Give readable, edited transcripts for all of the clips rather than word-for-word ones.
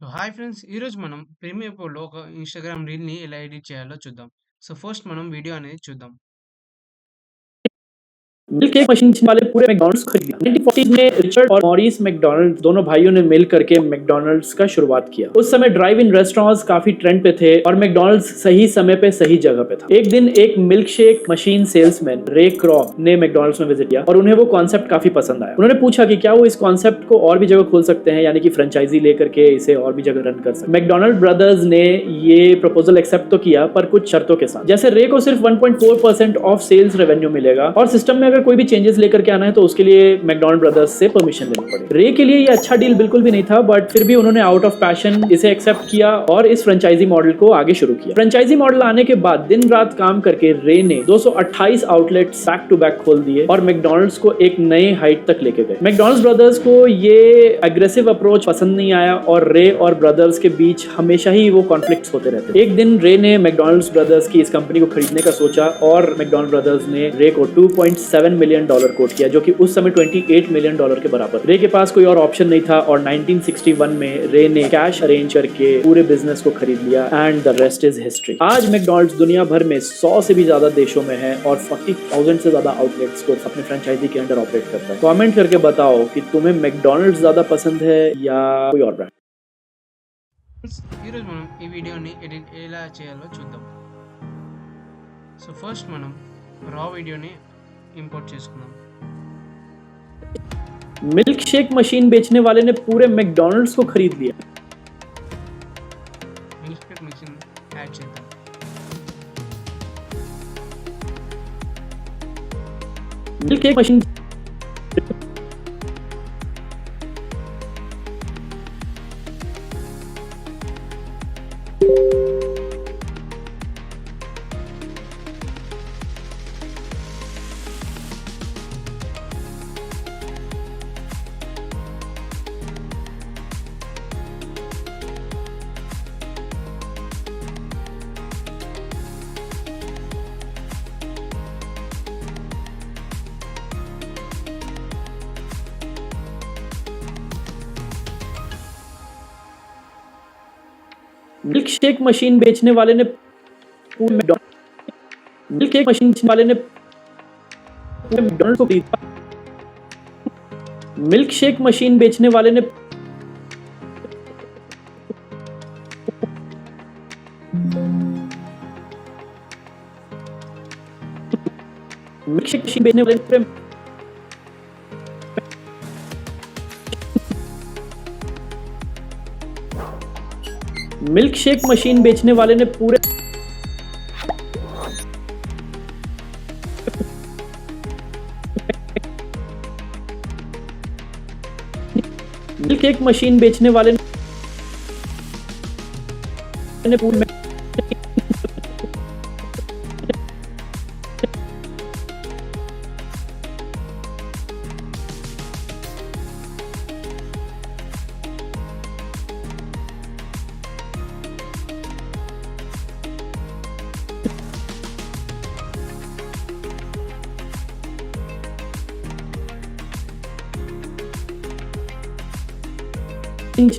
Hi friends! ఈరోజు మనం premier ప్రోలో ఒక ఇన్‌స్టాగ్రామ్ రీల్‌ని ఎలా ఎడిట్ చేయాలో చూద్దాం. సో, ఫస్ట్ మనం వీడియో అనేది చూద్దాం. मिल्क केक मशीन वाले पूरे मैकडॉनल्ड्स खरीद लिया। 1940s में रिचर्ड और मॉरिस मैकडॉनल्ड दोनों भाइयों ने मिल करके मैकडॉनल्ड्स का शुरुआत किया। उस समय ड्राइव इन रेस्टोरेंट्स काफी ट्रेंड पे थे और मैकडॉनल्ड्स सही समय पे सही जगह पे था। एक दिन एक मिल्क शेक मशीन सेल्समैन रे क्रॉ ने मैकडॉनल्ड्स में विजिट किया और उन्हें वो कॉन्सेप्ट काफी पसंद आया। उन्होंने पूछा कि क्या वो इस कॉन्सेप्ट को और भी जगह खोल सकते हैं, यानी कि फ्रेंचाइजी लेकर के इसे और भी जगह रन कर सकते हैं। मैकडॉनल्ड ब्रदर्स ने ये प्रपोजल एक्सेप्ट तो किया, पर कुछ शर्तों के साथ। जैसे रे को सिर्फ 1.4% ऑफ सेल्स रेवेन्यू मिलेगा और सिस्टम में अगर कोई भी चेंजेस लेकर के आना है तो उसके लिए मैकडॉनल्ड ब्रदर्स से परमिशन लेनी पड़ेगी। रे के लिए ये अच्छा डील बिल्कुल भी नहीं था, बट फिर भी उन्होंने आउट ऑफ पैशन इसे एक्सेप्ट किया और इस फ्रेंचाइजी मॉडल को आगे शुरू किया। फ्रेंचाइजी मॉडल आने के बाद दिन रात काम करके रे ने 228 आउटलेट्स बैक टू बैक खोल दिए और मैकडॉनल्ड्स को एक नए हाइट तक लेके गए। मैकडॉनल्ड्स ब्रदर्स को ये एग्रेसिव अप्रोच पसंद नहीं आया और रे और ब्रदर्स के बीच हमेशा ही वो कॉन्फ्लिक्ट्स होते रहते। एक दिन रे ने मैकडॉनल्ड्स ब्रदर्स की इस कंपनी को खरीदने का सोचा और मैकडॉनल्ड ब्रदर्स ने रे को $2.7 मिलियन कोट किया, जो कि उस समय $28 मिलियन के बराबर। रे के पास कोई और ऑप्शन नहीं था और 1961 में रे ने कैश अरेंज करके पूरे बिजनेस को खरीद लिया and the rest is history. आज मैकडॉनल्ड्स दुनिया भर में 100 से भी ज्यादा देशों में है और 40,000 से ज्यादा आउटलेट्स को अपने फ्रेंचाइजी के अंडर ऑपरेट करता है। कमेंट करके बताओ कि तुम्हें मैकडॉनल्ड्स ज्यादा पसंद है या कोई और ब्रांड। ఫ్రెండ్స్, ఈరోజు మనం ఈ వీడియోని ఎడిట్ ఎలా చేయాలో చూద్దాం. సో, ఫస్ట్ మనం రా వీడియోని ఇంపోర్ట్ చేసుకుందాం. मिल्क शेक मशीन बेचने वाले ने पूरे मैकडॉनल्ड्स को खरीद लिया। మిల్క్ షేక్ మిషన్ యాడ్ చేద్దాం. Milk cake machine milk shake machine बेचने वाले ने पूरे मिल्क केक मशीन वाले ने पूरे मैकडॉनल्ड्स को खरीदा। मिल्क शेक मशीन बेचने वाले ने मिल्क शेक मशीन बेचने वाले ने मिल्क शेक मशीन बेचने वाले ने पूरे मिल्क केक मशीन बेचने वाले ने पूरे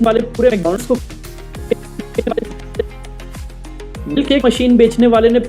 वाले पूरे मैकडॉनल्ड्स को मिल्क केक मशीन बेचने वाले ने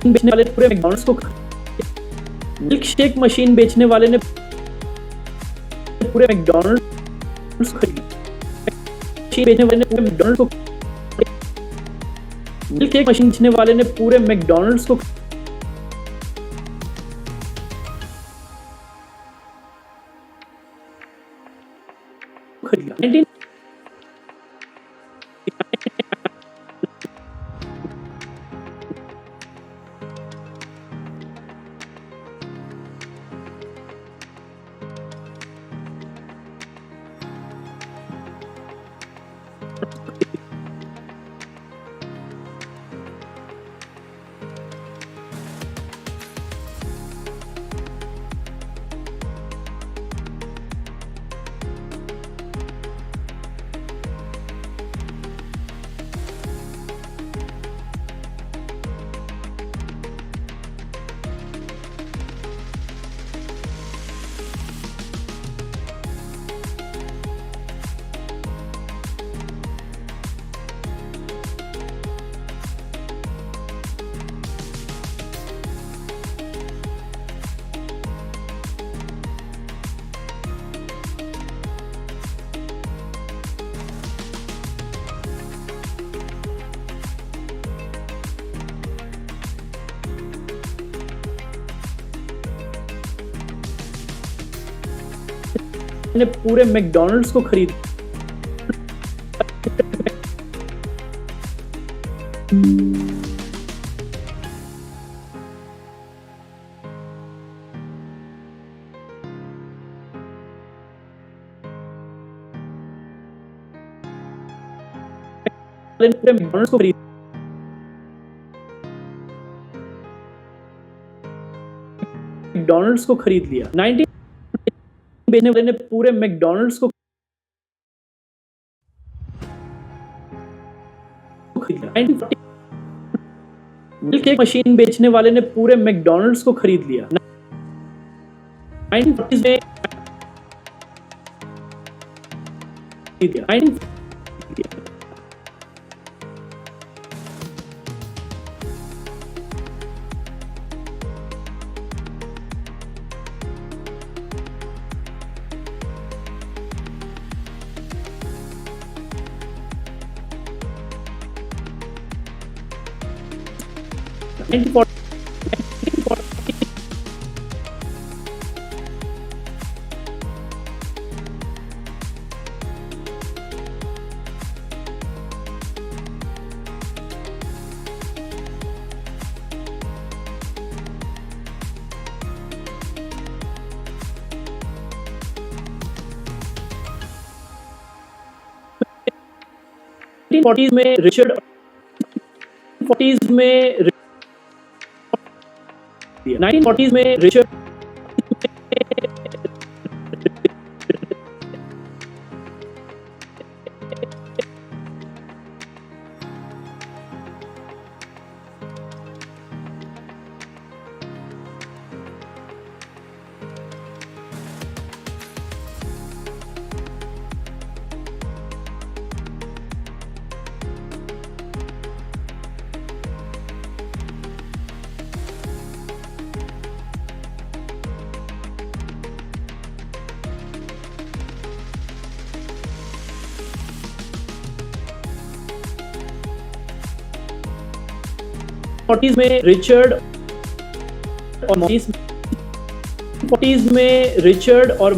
बेचने वाले ने पूरे मैकडॉनल्ड्स को मिल्क शेक मशीन बेचने वाले ने पूरे मैकडॉनल्ड्स को खरीद लिया। बेचने वाले ने पूरे मैकडॉनल्ड्स को मिल्क केक मशीन बेचने वाले ने पूरे मैकडॉनल्ड्स को खरीद लिया। 19 ने पूरे मैकडॉनल्ड्स को खरीद पूरे मैकडॉनल्ड्स को खरीद मैकडॉनल्ड्स को खरीद लिया। 19 बेचने वाले ने पूरे मैकडॉनल्ड्स को खरीद लिया। 1940 मिल्क केक मशीन बेचने वाले ने पूरे मैकडॉनल्ड्स को खरीद लिया। 1940 में खरीद लिया। 1940 में रिचर्ड 1940 में रिचर्ड में रिचर्ड और मॉरिस 40s में रिचर्ड और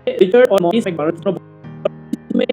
रिचर्ड और मॉरिस मैकडॉनल्ड में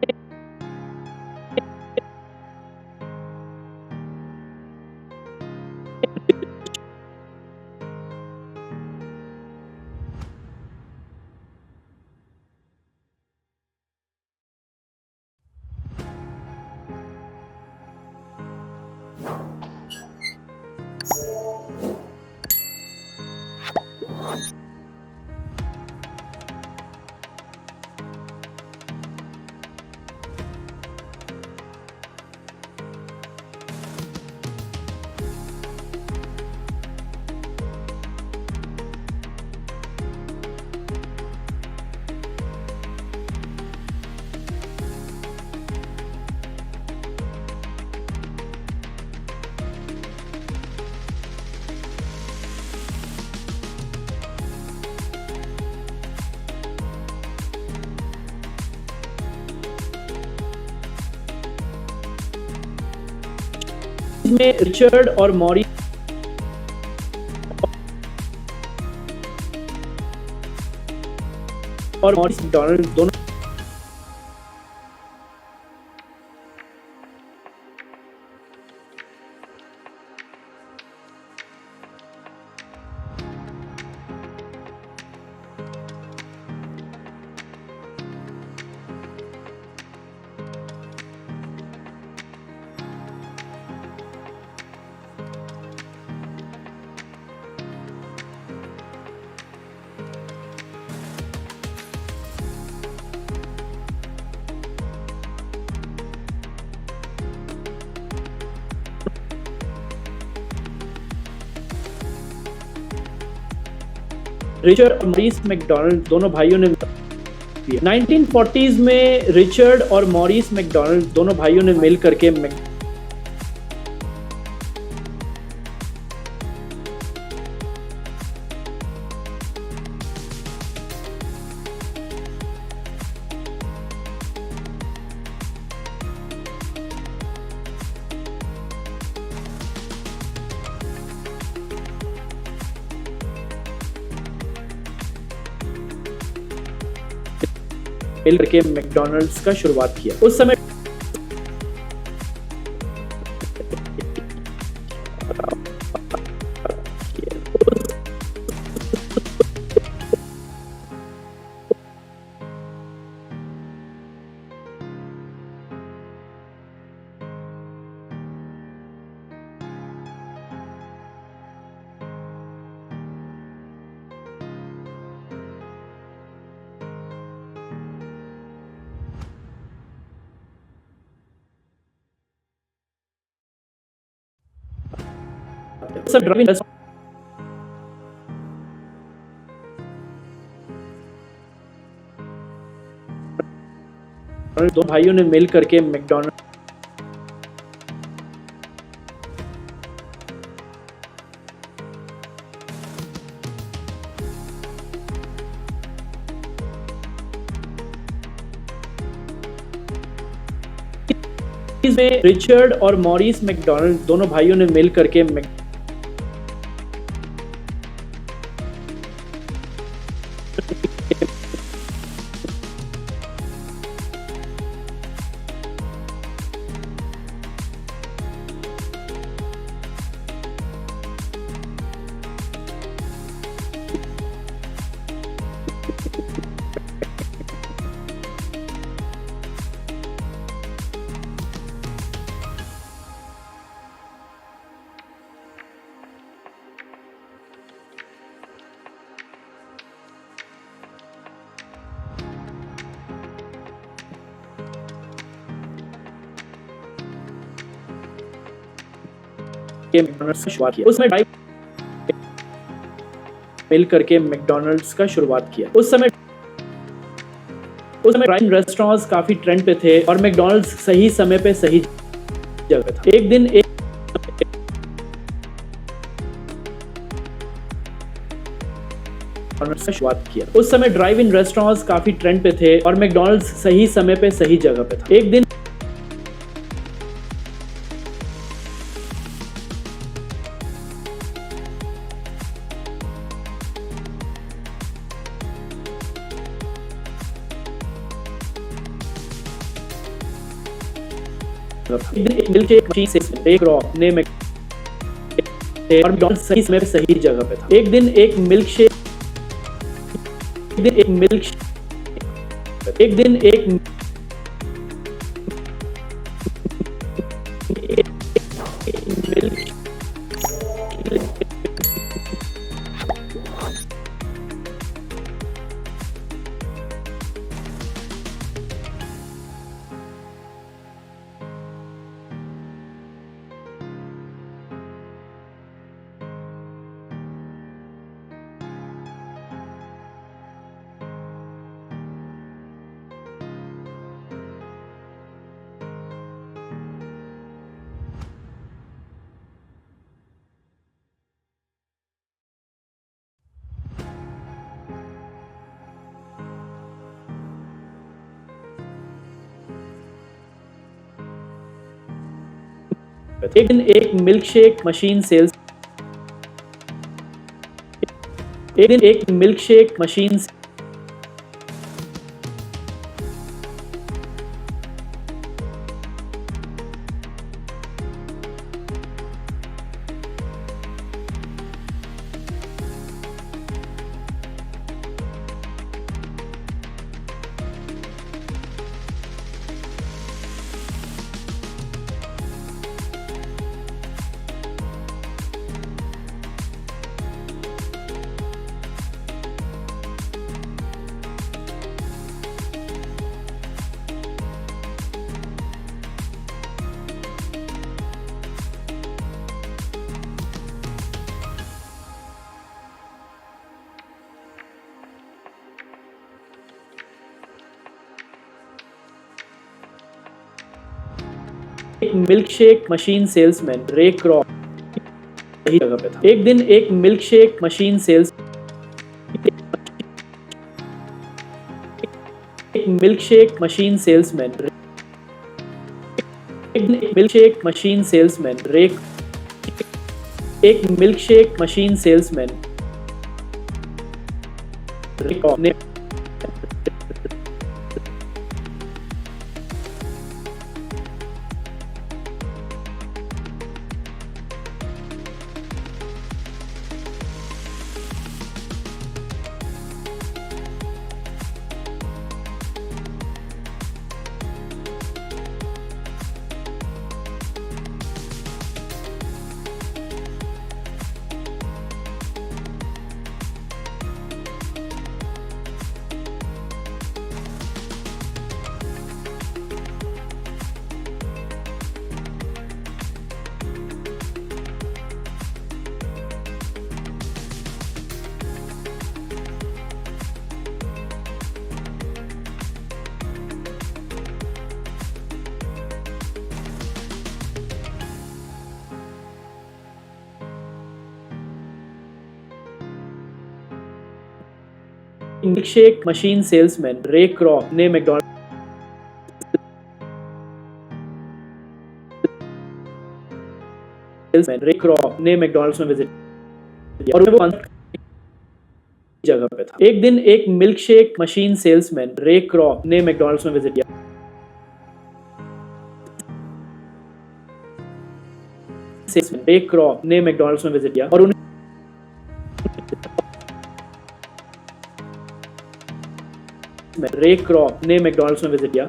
में रिचर्ड और मॉरिस मैकडॉनल्ड दोनों रिचर्ड और मॉरिस मैकडॉनल्ड दोनों भाइयों ने 1940s में रिचर्ड और मॉरिस मैकडॉनल्ड दोनों भाइयों ने मिल करके मैकडॉनल्ड्स का शुरुआत किया। उस समय ड्राइविंग दो भाइयों ने मिल करके मैकडॉनल्ड में रिचर्ड और मॉरिस मैकडॉनल्ड दोनों भाइयों ने मिल करके मैकडॉनल्ड्स की शुरुआत किया। उसमें ड्राइव मिल करके मैकडॉनल्ड्स का शुरुआत किया। उस समय ड्राइव रेस्टोरेंट्स काफी ट्रेंड पे थे और मैकडॉनल्ड्स सही समय पे सही जगह था। एक दिन शुरुआत किया। उस समय ड्राइव इन रेस्टोरेंट्स काफी ट्रेंड पे थे और मैकडॉनल्ड्स सही समय पे सही जगह पे था। एक दिन एक मिल्कशेक मशीन से एक रॉक ने और मैकडॉनल्ड्स सही समय पे सही जगह पे था। एक दिन एक मिल्कशेक पे था। एक दिन एक मिल्क शेक मशीन सेल्स एक मिल्क शेक मशीन सेल्समैन रे क्रॉप सही जगह पे था। एक दिन एक मिल्क शेक मशीन सेल्समैन रे क्रॉप ने मिल्कशेक मशीन सेल्समैन रे क्रॉप ने मैकडॉनल्ड्स में विजिट किया और वो जगह पे था। एक दिन एक मिल्कशेक मशीन सेल्समैन रे क्रॉप ने मैकडॉनल्ड्स में विजिट किया और उन्हें रे क्रॉप ने मैकडॉनल्ड्स में विजिट किया।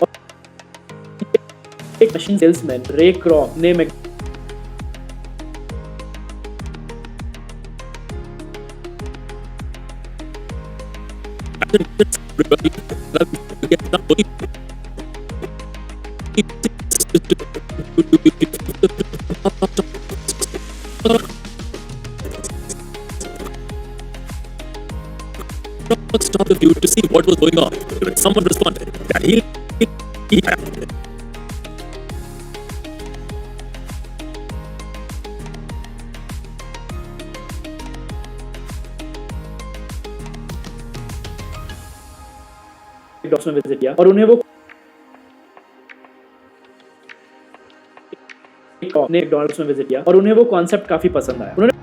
एक मशीन सेल्समैन रे क्रॉप ने stop the view to see what was going on. Someone responded that he में विजिट किया और उन्हें वो मैकडॉनल्ड्स में विजिट किया और उन्हें वो कॉन्सेप्ट काफी पसंद आया। उन्होंने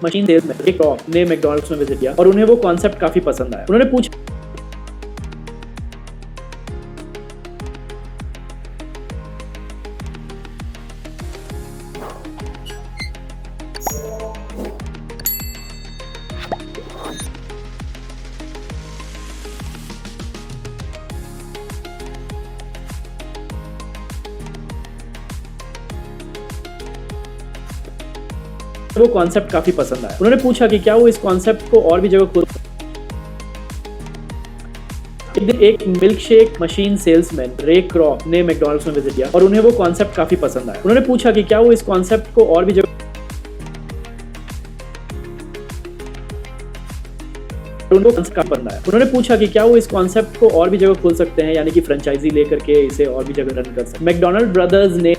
मशीन सेल्समैन रे क्रॉप ने मैकडॉनल्ड्स में विजिट किया और उन्हें वो कॉन्सेप्ट काफी पसंद आया। उन्होंने पूछा वो कॉन्सेप्ट काफी पसंद आया। उन्होंने पूछा कि क्या वो इस कॉन्सेप्ट को और भी जगह खोल। एक दिन एक मिल्क शेक मशीन सेल्समैन रे क्रॉप ने मैकडॉनल्ड्स में विजिट किया और उन्हें वो कॉन्सेप्ट काफी पसंद आया। उन्होंने पूछा कि क्या वो इस कॉन्सेप्ट को और भी जगह उन्होंने पूछा कि क्या वो इस कॉन्सेप्ट को और भी जगह खोल सकते हैं, यानी कि फ्रेंचाइजी लेकर के इसे और भी जगह रन कर सकते हैं। मैकडॉनल्ड ब्रदर्स ने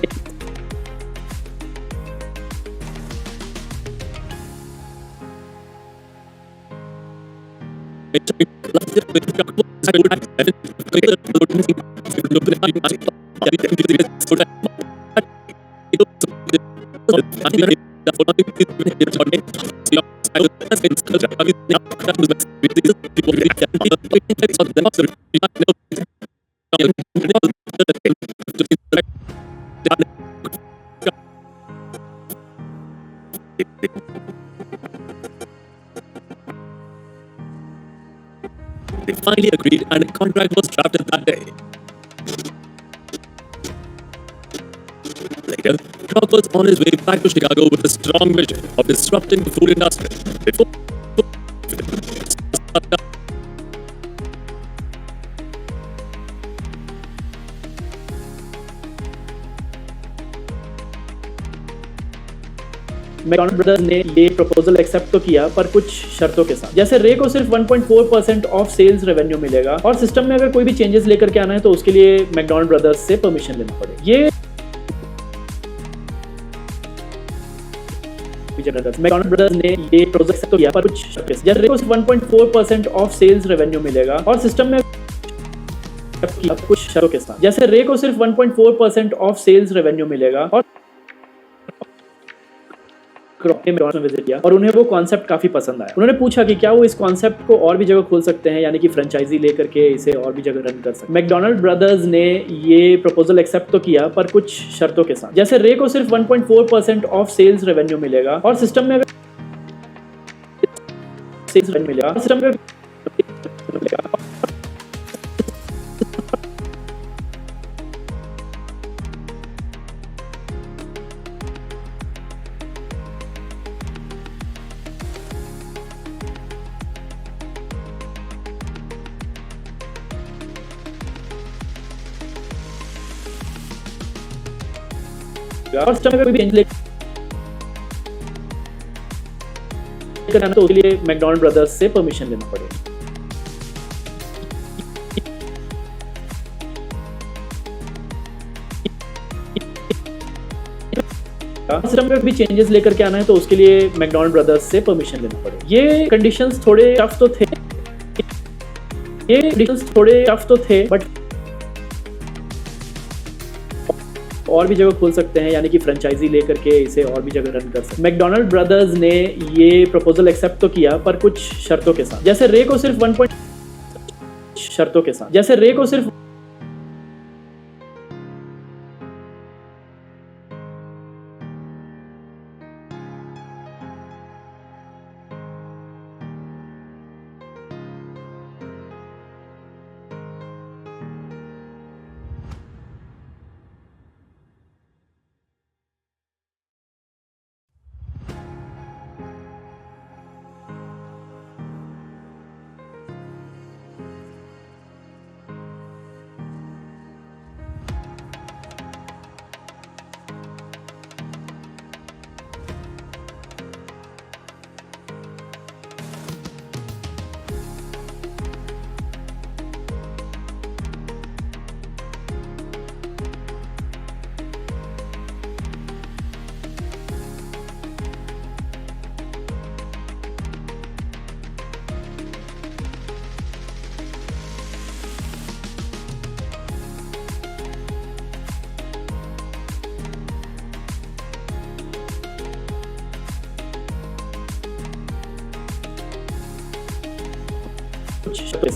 They finally agreed and a contract was drafted that day. Later, Kroc was on his way back to Chicago with a strong vision of disrupting the food industry. Before McDonald brothers ने ये proposal accept तो किया, पर कुछ शर्तों के साथ। जैसे रे को सिर्फ 1.4% ऑफ सेल्स रेवेन्यू मिलेगा और सिस्टम में अगर कोई भी चेंजेस लेकर के आना है तो उसके लिए मैकडॉनल्ड ब्रदर्स से परमिशन लेना पड़ेगा। ये मैकडॉनल्ड ब्रदर्स ने ये प्रपोजल एक्सेप्ट तो किया, पर कुछ शर्तों के साथ। जैसे रे को सिर्फ 1.4% ऑफ सेल्स रेवेन्यू मिलेगा और सिस्टम में कुछ शर्तों के साथ। जैसे रे को सिर्फ 1.4% ऑफ सेल्स रेवेन्यू मिलेगा और विजिट किया और उन्हें वो कॉन्सेप्ट काफी पसंद आया। उन्होंने पूछा कि क्या वो इस कॉन्सेप्ट को और भी जगह खोल सकते हैं, यानी कि फ्रेंचाइजी लेकर के इसे और भी जगह रन कर सकते हैं। मैकडॉनल्ड ब्रदर्स ने ये प्रपोजल एक्सेप्ट तो किया, पर कुछ शर्तों के साथ। जैसे रे को सिर्फ 1.4% ऑफ सेल्स रेवेन्यू मिलेगा और सिस्टम में सेल्स रेवेन्यू मिलेगा, सिस्टम में और सिस्टम में कोई भी चेंज लेकर आना तो उसके लिए मैकडॉनल्ड ब्रदर्स से परमिशन लेना पड़ेगा। सिस्टम में भी चेंजेस लेकर के आना है तो उसके लिए मैकडॉनल्ड ब्रदर्स से परमिशन लेना पड़ेगा। ये कंडीशंस थोड़े टफ तो थे, बट और भी जगह खोल सकते हैं, यानी कि फ्रेंचाइजी लेकर के इसे और भी जगह रन कर सकते हैं। मैकडॉनल्ड ब्रदर्स ने ये प्रपोजल एक्सेप्ट तो किया, पर कुछ शर्तों के साथ। जैसे रे को सिर्फ जैसे रे को सिर्फ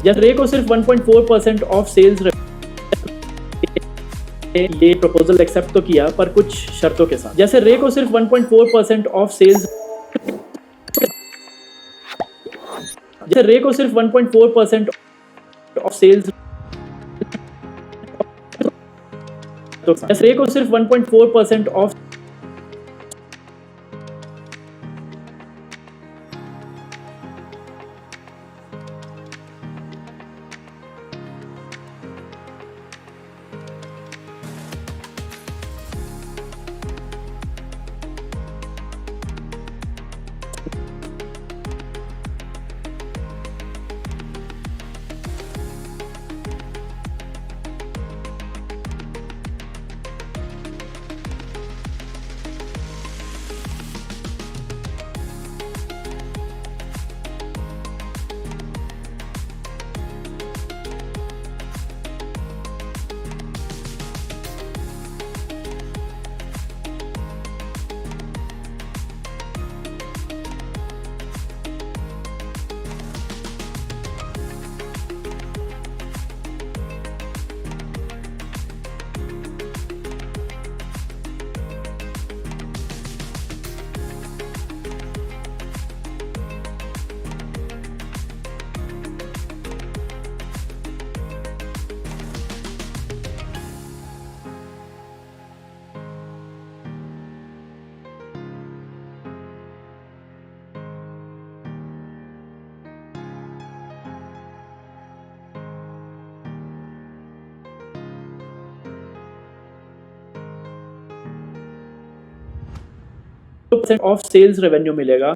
जैसे रे को सिर्फ 1.4% ऑफ सेल्स ये प्रपोजल एक्सेप्ट तो किया, पर कुछ शर्तों के साथ। जैसे रे को सिर्फ 1.4% ऑफ सेल्स जैसे रे को सिर्फ 1.4% ऑफ सेल्स जैसे रे को सिर्फ 1.4% ऑफ 4% ऑफ सेल्स रेवेन्यू मिलेगा,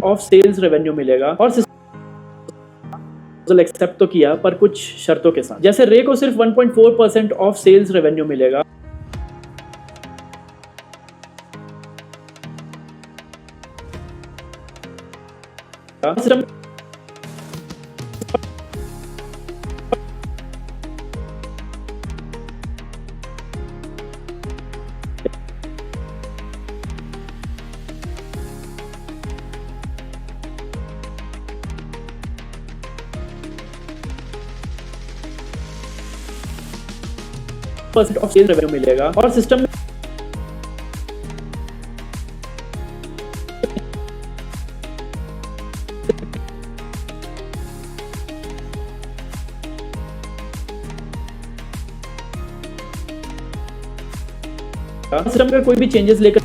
ऑफ सेल्स रेवेन्यू मिलेगा और एक्सेप्ट तो किया पर कुछ शर्तों के साथ। जैसे रे को सिर्फ 1.4% ऑफ सेल्स रेवेन्यू मिलेगा, सिस्टम % ऑफ सेल्स रेवेन्यू मिलेगा और सिस्टम में कोई भी चेंजेस लेकर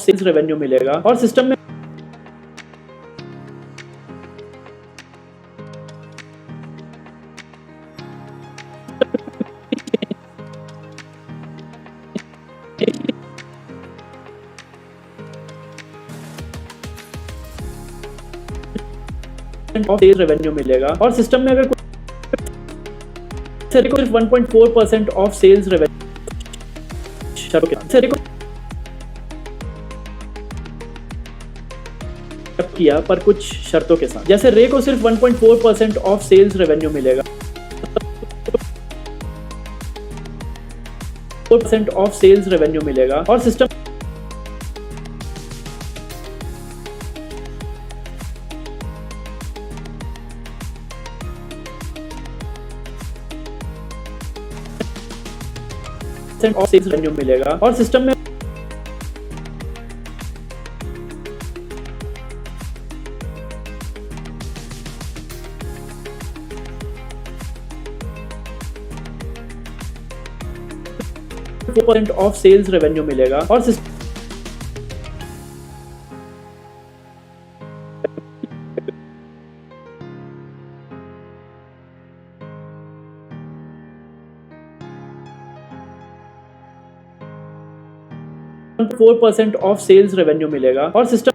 सेल्स रेवेन्यू मिलेगा और सिस्टम में ऑफ सेल्स रेवेन्यू मिलेगा और सिस्टम में अगर सिर्फ 1.4% ऑफ सेल्स रेवेन्यू किया पर कुछ शर्तों के साथ। जैसे रे को सिर्फ 1.4% ऑफ सेल्स रेवेन्यू मिलेगा, 4% ऑफ सेल्स रेवेन्यू मिलेगा और सिस्टम ऑफ सेल्स रेवेन्यू मिलेगा और सिस्टम में 4% ऑफ सेल्स रेवेन्यू मिलेगा और सिस्टम 4% ऑफ सेल्स रेवेन्यू मिलेगा और सिस्टम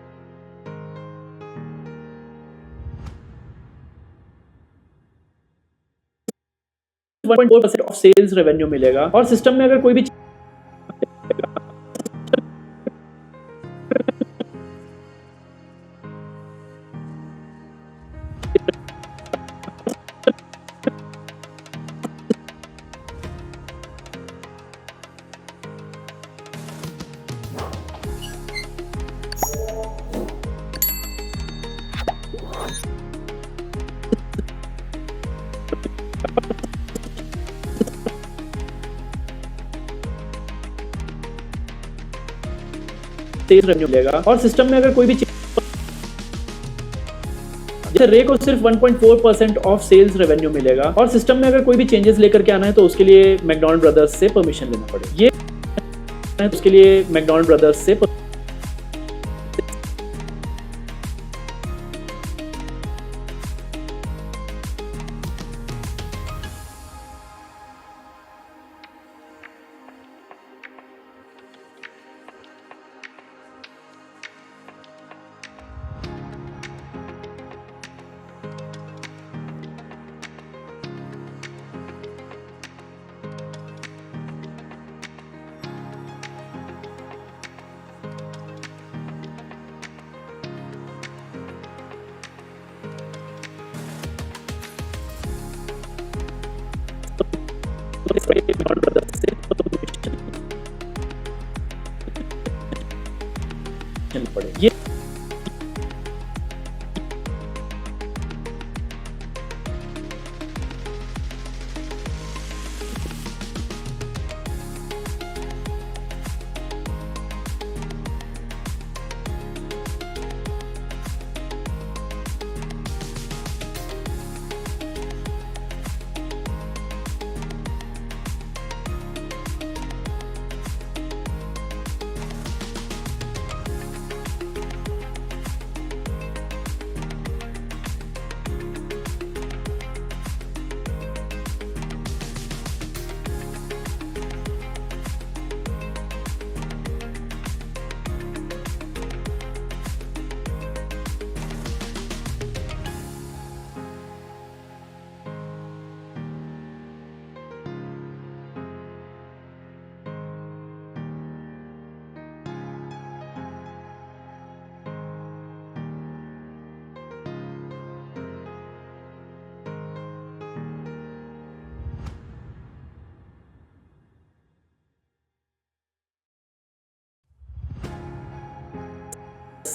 1.4% ऑफ सेल्स रेवेन्यू मिलेगा और सिस्टम में अगर कोई भी सेल्स रेवेन्यू मिलेगा और सिस्टम में अगर कोई भी जैसे रे को सिर्फ 1.4% ऑफ सेल्स रेवेन्यू मिलेगा और सिस्टम में अगर कोई भी चेंजेस लेकर के आना है तो उसके लिए मैकडॉनल्ड ब्रदर्स से परमिशन लेना पड़ेगा। ये उसके लिए मैकडॉनल्ड ब्रदर्स से पड़ेगी।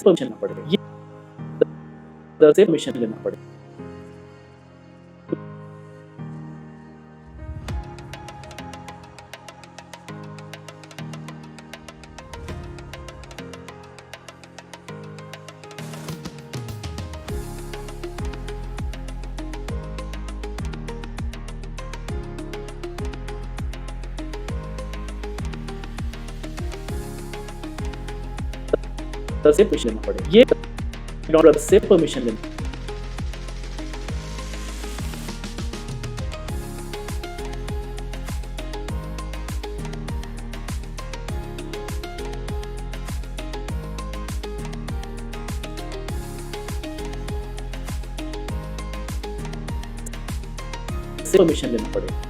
परमिशन लेना पड़ेगा, ये ब्रदर से परमिशन लेना पड़ेगा। से परमिशन लेना पड़ेगा, ये मैकडॉनल्ड से परमिशन लेना से परमिशन लेना पड़ेगा।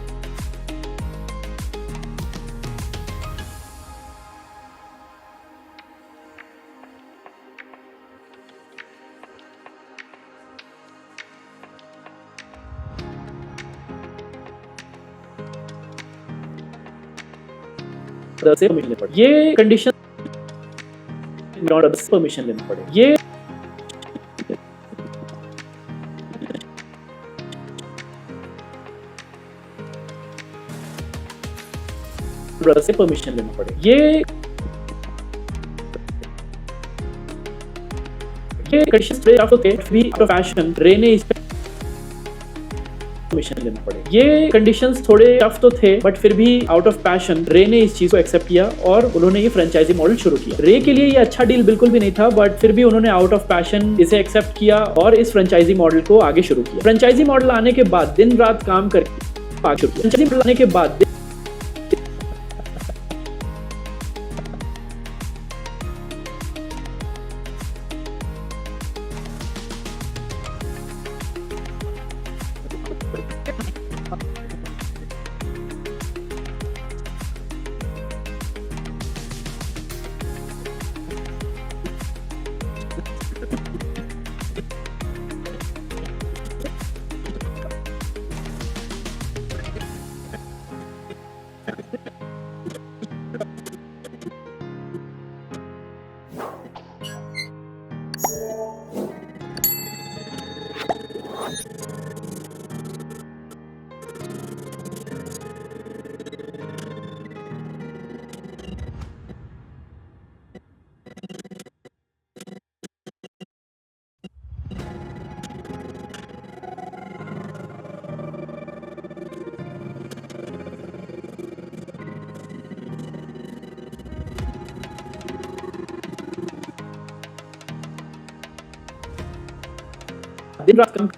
से परमिशन लेना पड़ेगा, ये कंडीशन मैकडॉनल्ड से परमिशन लेना पड़ेगा, ये से परमिशन लेना पड़ेगा, ये कंडीशन भी आउट ऑफ फैशन, रे ने इस पे परमिशन लेना पड़ेगा। ये कंडीशंस थोड़े टफ तो थे बट फिर भी आउट ऑफ पैशन रे ने इस चीज को एक्सेप्ट किया और उन्होंने ये फ्रेंचाइजी मॉडल शुरू किया। रे के लिए ये अच्छा डील बिल्कुल भी नहीं था बट फिर भी उन्होंने आउट ऑफ पैशन इसे एक्सेप्ट किया और इस फ्रेंचाइजी मॉडल को आगे शुरू किया। फ्रेंचाइजी मॉडल आने के बाद दिन रात काम करके आगे शुरू किया। फ्रेंचाइजी मॉडल आने के बाद दिन रात काम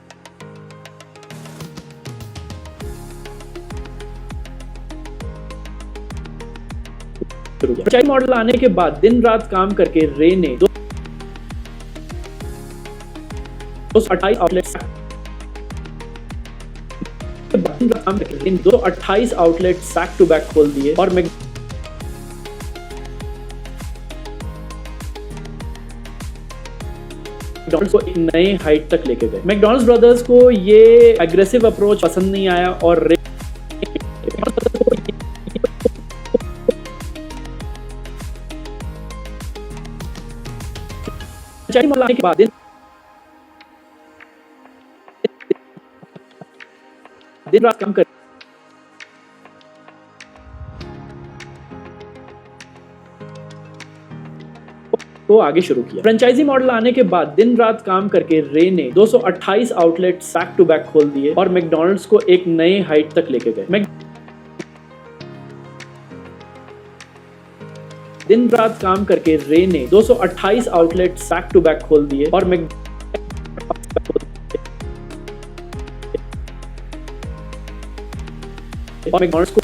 शुरू किया। फ्रेंचाइजी मॉडल आने के बाद दिन रात काम करके रे ने 228 आउटलेट्स काम करके 228 आउटलेट्स बैक टू बैक खोल दिए और मैकडॉनल्ड्स को एक नए हाइट तक लेके गए। मैकडॉनल्ड्स ब्रदर्स को ये एग्रेसिव अप्रोच पसंद नहीं आया और लाने के बाद दिन रात काम कर को आगे शुरू किया। फ्रेंचाइजी मॉडल आने के बाद दिन रात काम करके रे ने 228 आउटलेट्स बैक टू बैक खोल दिए और मैकडॉनल्ड्स को एक नए हाइट तक लेके गए। दिन रात काम करके रे ने 228 आउटलेट्स बैक टू बैक खोल दिए और मैकडॉनल्ड्स को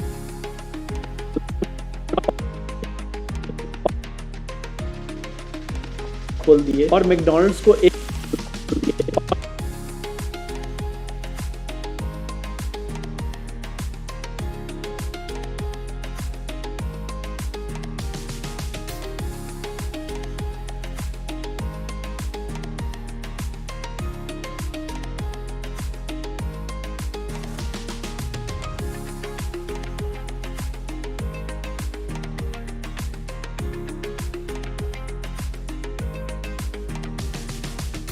खोल दिए और मैकडॉनल्ड्स को एक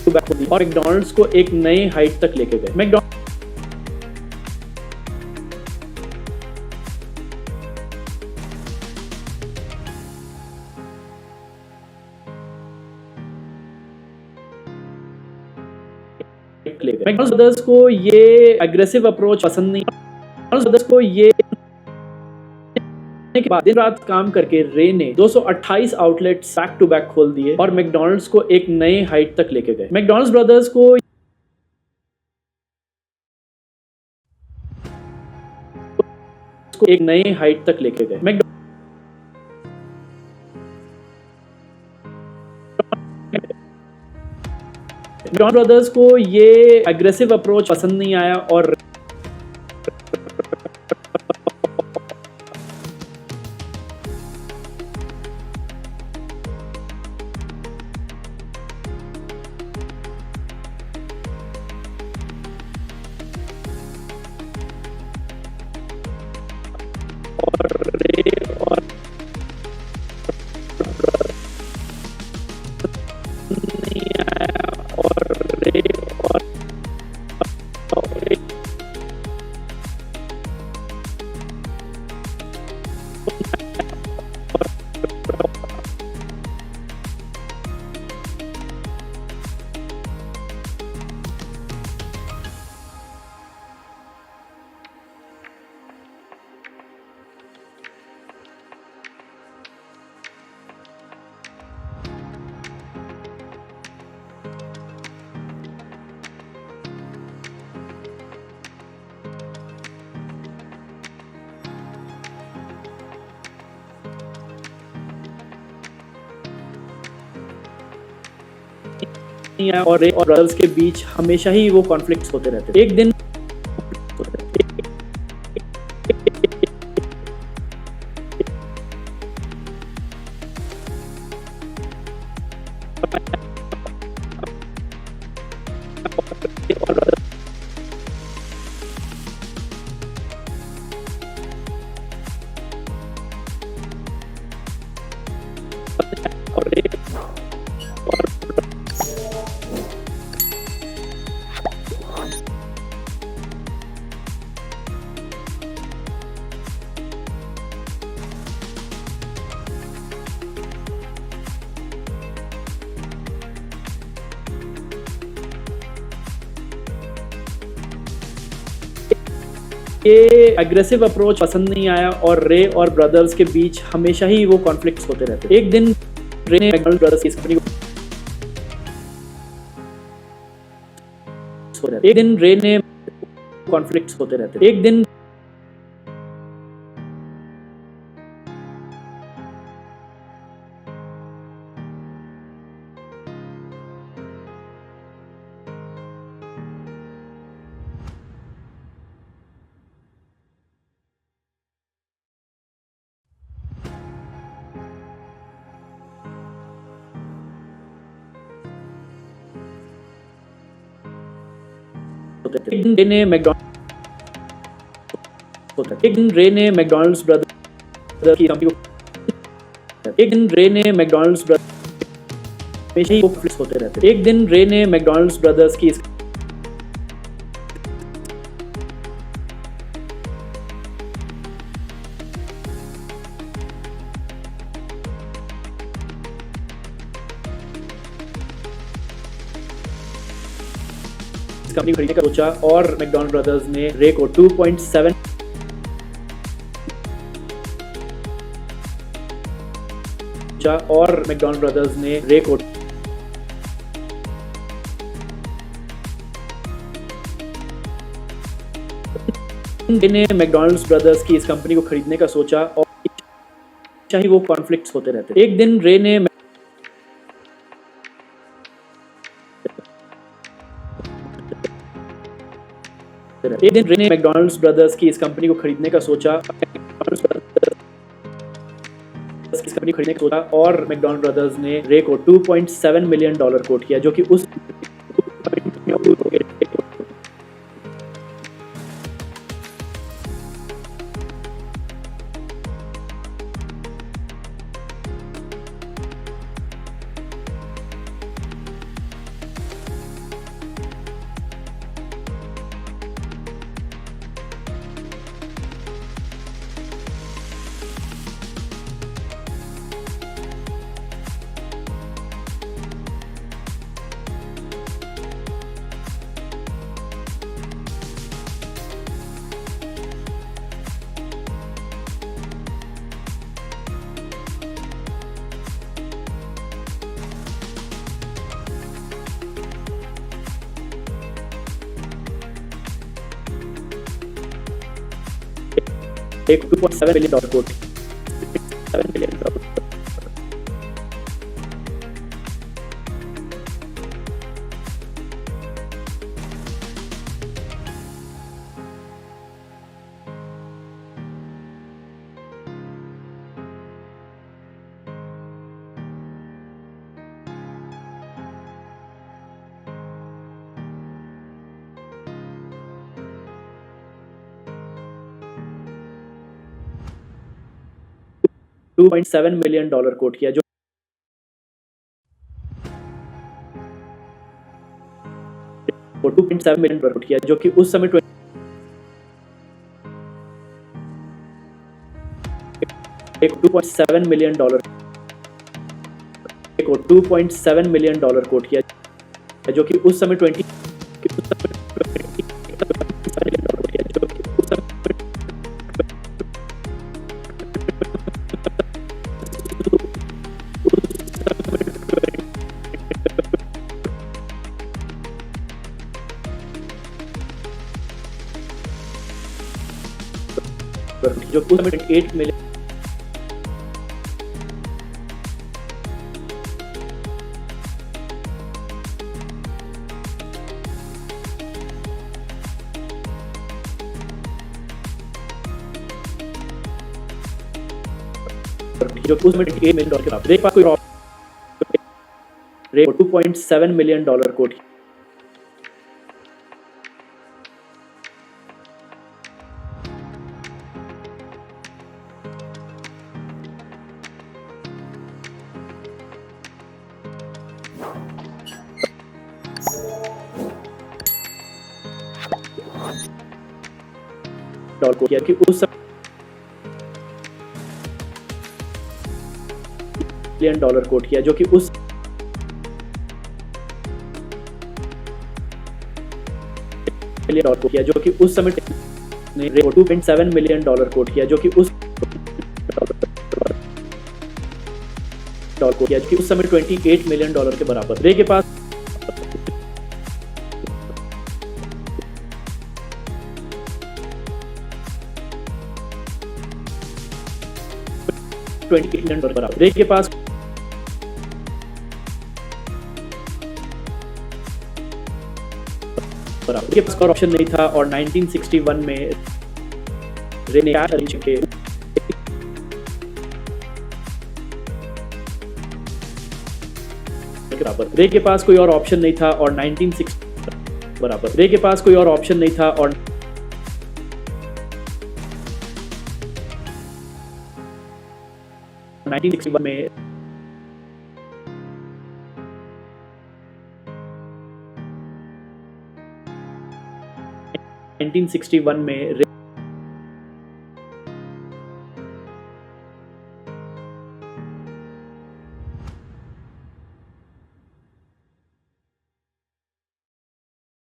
और मैकडॉनल्ड्स को एक नए हाइट तक लेके गए। मैकडॉनल्ड्स ब्रदर्स को ये एग्रेसिव अप्रोच पसंद नहीं। मैकडॉनल्ड्स ब्रदर्स को ये के बाद दिन रात काम करके रे ने 228 आउटलेट्स बैक टू बैक खोल दिए और मैकडॉनल्ड्स को एक नए हाइट तक लेके गए। मैकडॉनल्ड्स ब्रदर्स को एक नए हाइट तक लेके गए। मैकडॉनल्ड्स ब्रदर्स को ये एग्रेसिव अप्रोच पसंद नहीं आया और रे और ब्रदर्स के बीच हमेशा ही वो कॉन्फ्लिक्ट्स होते रहते। एक दिन ये एग्रेसिव अप्रोच पसंद नहीं आया और रे और ब्रदर्स के बीच हमेशा ही वो कॉन्फ्लिक्ट्स होते रहते। एक दिन रे ने मैकडॉनल्ड्स ब्रदर्स की कंपनी को एक दिन रे ने कॉन्फ्लिक्ट्स होते रहते। एक दिन एक दिन रे ने मैकडॉनल्ड्स ब्रदर्स की कंपनी को एक दिन रे ने मैकडॉनल्ड्स ब्रदर्स हमेशा ही कॉन्फ्लिक्ट्स होते रहते। एक दिन रे ने मैकडॉनल्ड्स ब्रदर्स की कंपनी खरीदने का सोचा और मैकडॉनल्ड्स ब्रदर्स ने रे को 2.7 और मैकडॉनल्ड्स ब्रदर्स ने रे को ने मैकडॉनल्ड्स ब्रदर्स की इस कंपनी को खरीदने का सोचा और चाहे वो कॉन्फ्लिक्ट्स होते रहते। एक दिन रे ने मैकडॉनल्ड्स ब्रदर्स की इस कंपनी को खरीदने का सोचा और मैकडॉनल्ड्स ब्रदर्स ने रे को $2.7 मिलियन कोट किया, जो कि उस एक $2.7 million quote, $7 million. $2.7 million quote किया, जो $2.7 मिलियन कोट किया, जो कि उस समय एक $2.7 मिलियन $2.7 मिलियन कोट किया, जो कि उस समय 20 जो उस समय 8 मिलियन जो उस समय $8 मिलियन के बराबर। एक बार कोई रेट $2.7 मिलियन कोट को किया कि उस मिलियन कोट किया, जो कि उस मिलियन को किया, जो कि उस समय 2.7 मिलियन कोट किया, जो कि उस को किया, जो कि उस समय $28 मिलियन के बराबर। रे के पास $28 मिलियन बराबर। रे के पास बराबर के पास और ऑप्शन नहीं था, और 1961 में रे ने कैश अरेंज के बराबर। रे के पास कोई और ऑप्शन नहीं था, और 1960 बराबर। रे के पास कोई और ऑप्शन नहीं था, और 1961 में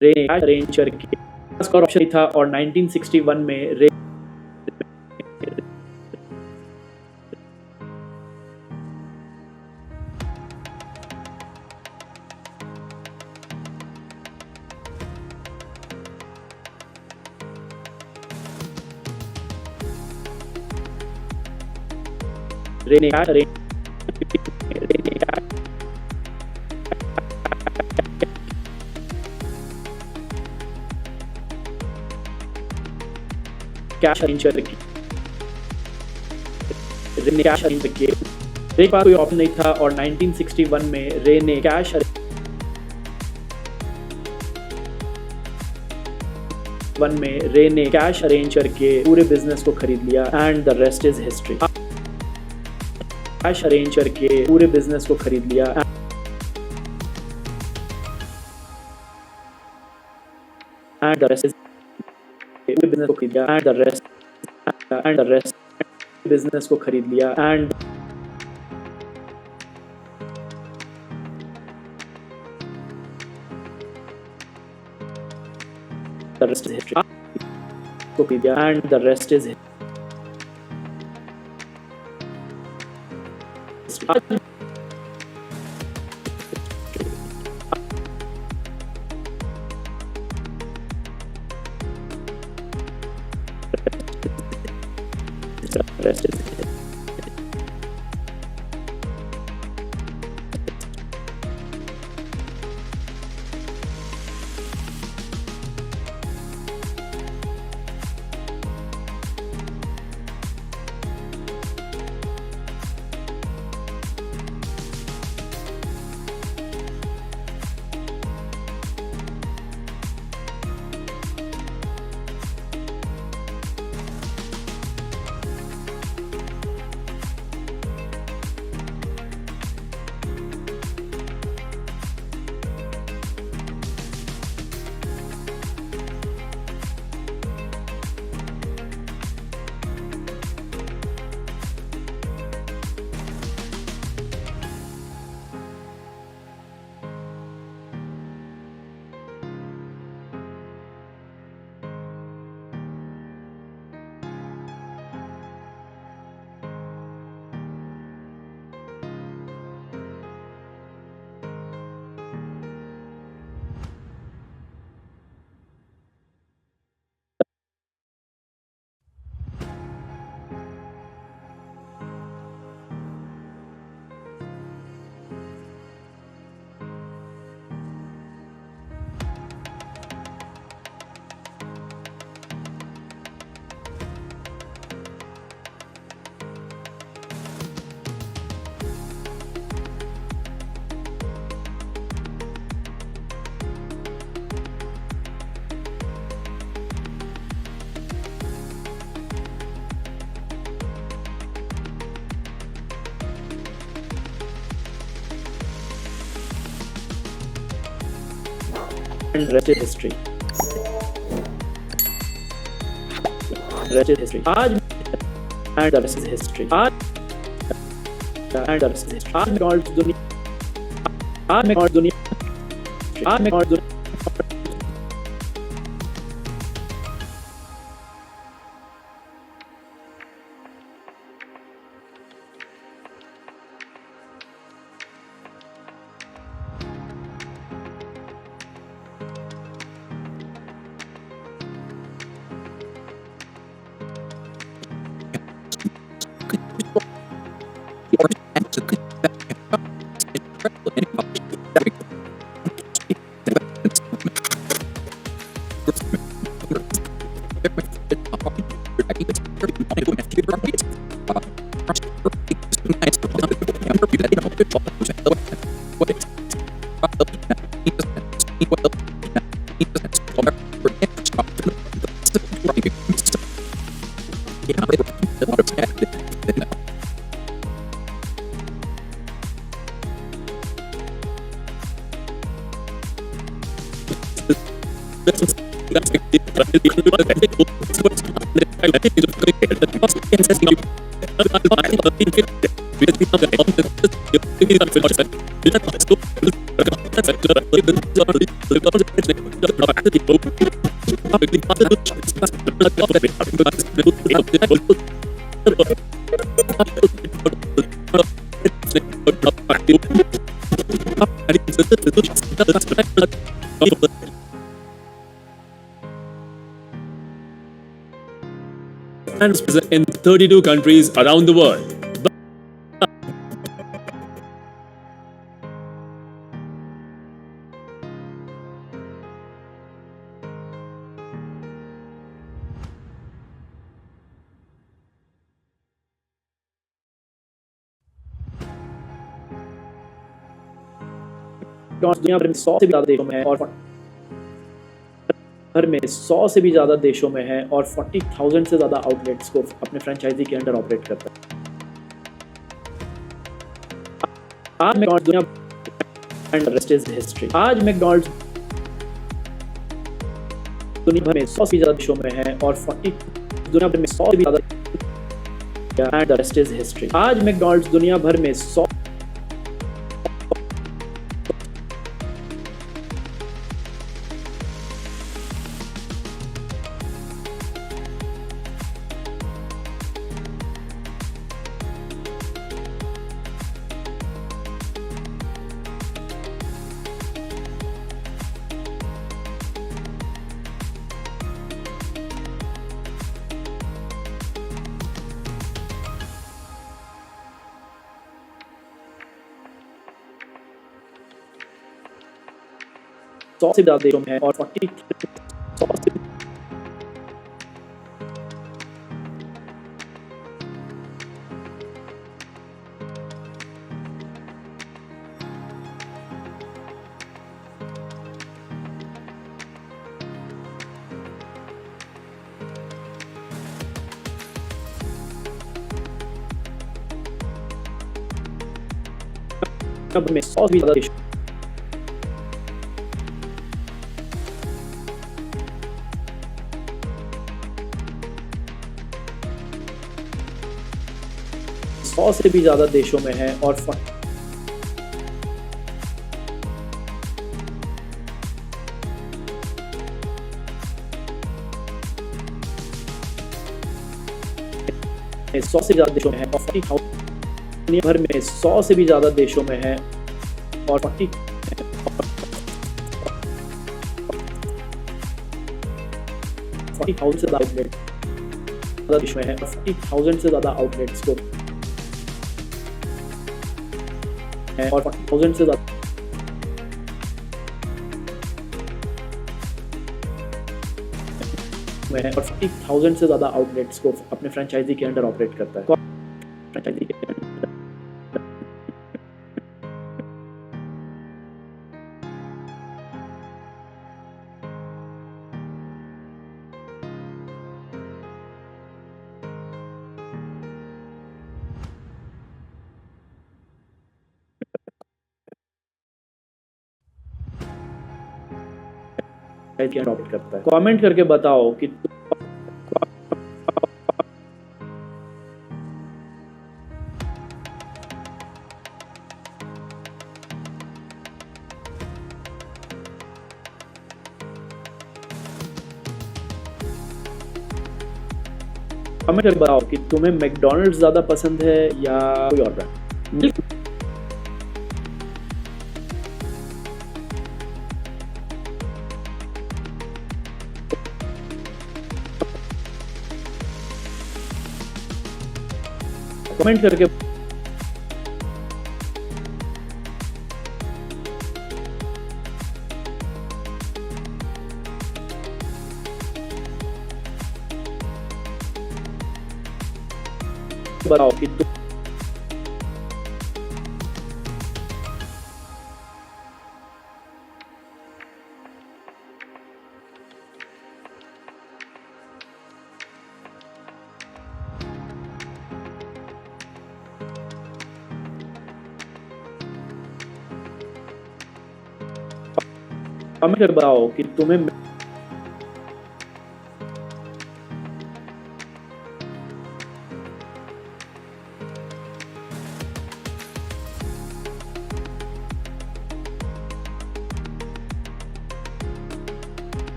रे अरेंज करके और ऑप्शन था, और 1961 में रे ने अरेंज कैश अरेंज करके रे ने कैश अरेंज किए। रे के पास कोई ऑप्शन नहीं था, और 1961 में रे ने कैश अरेंज करके पूरे बिजनेस को खरीद लिया, and the rest is history. Cash arrange करके पूरे बिजनेस को खरीद लिया, एंड द रेस्ट पूरे बिजनेस को खरीद लिया, एंड द रेस्ट बिजनेस को खरीद लिया, and the rest is history को खरीद लिया, and the rest is and rest is history. Rest is history. आज and the rest is history. आज and the rest is history. आज McDonald's दुनिया आज McDonald's दुनिया आज McDonald's दुनिया and is present in 32 countries around the world. दुनिया भर में 100 से भी ज्यादा देशों में है और भर में 100 से भी ज्यादा देशों में है और 40,000 से ज्यादा आउटलेट्स को अपने फ्रेंचाइजी के अंडर ऑपरेट करता है। आज मैकडॉनल्ड्स दुनिया एंड रेस्ट इज हिस्ट्री। आज मैकडॉनल्ड्स दुनिया भर में 100 से भी ज्यादा देशों में है और 40 दुनिया भर में 100 से भी ज्यादा and the rest is history. आज मैकडॉनल्ड्स दुनिया भर में 100 से ज्यादा देशों में है और 40 100 से में 100 से भी ज्यादा देशों 100 से भी ज्यादा देशों में है और 100 से ज्यादा देशों में है और 40,000 दुनिया भर में 100 से भी ज्यादा देशों में है और 40,000 से ज्यादा आउटलेट देश में है और 40,000 से ज्यादा आउटलेट्स को है और 40,000 से ज्यादा में है और 40,000 से ज्यादा आउटलेट्स को अपने फ्रेंचाइजी के अंडर ऑपरेट करता है। फ्रेंचाइजी के अंडर ऑपरेट करता है। कमेंट करके बताओ कि कमेंट करके बताओ कि तुम्हें मैकडॉनल्ड्स ज्यादा पसंद है या कोई और ब्रांड। कमेंट करके बताओ कि कमेंट करके बताओ कि तुम्हें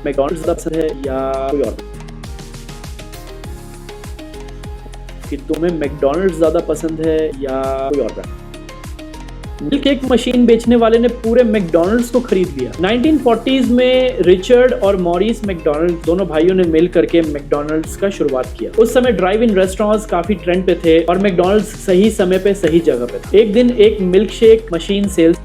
मैकडॉनल्ड्स ज्यादा पसंद है या कोई और, कि तुम्हें मैकडॉनल्ड्स ज्यादा पसंद है या कोई और ब्रांड। मिल्क केक मशीन बेचने वाले ने पूरे मैकडॉनल्ड्स को खरीद लिया। 1940s में रिचर्ड और मॉरिस मैकडॉनल्ड दोनों भाइयों ने मिल करके मैकडॉनल्ड्स का शुरुआत किया। उस समय ड्राइव इन रेस्टोरेंट्स काफी ट्रेंड पे थे और मैकडॉनल्ड्स सही समय पे सही जगह पे था। एक दिन एक milkshake machine sales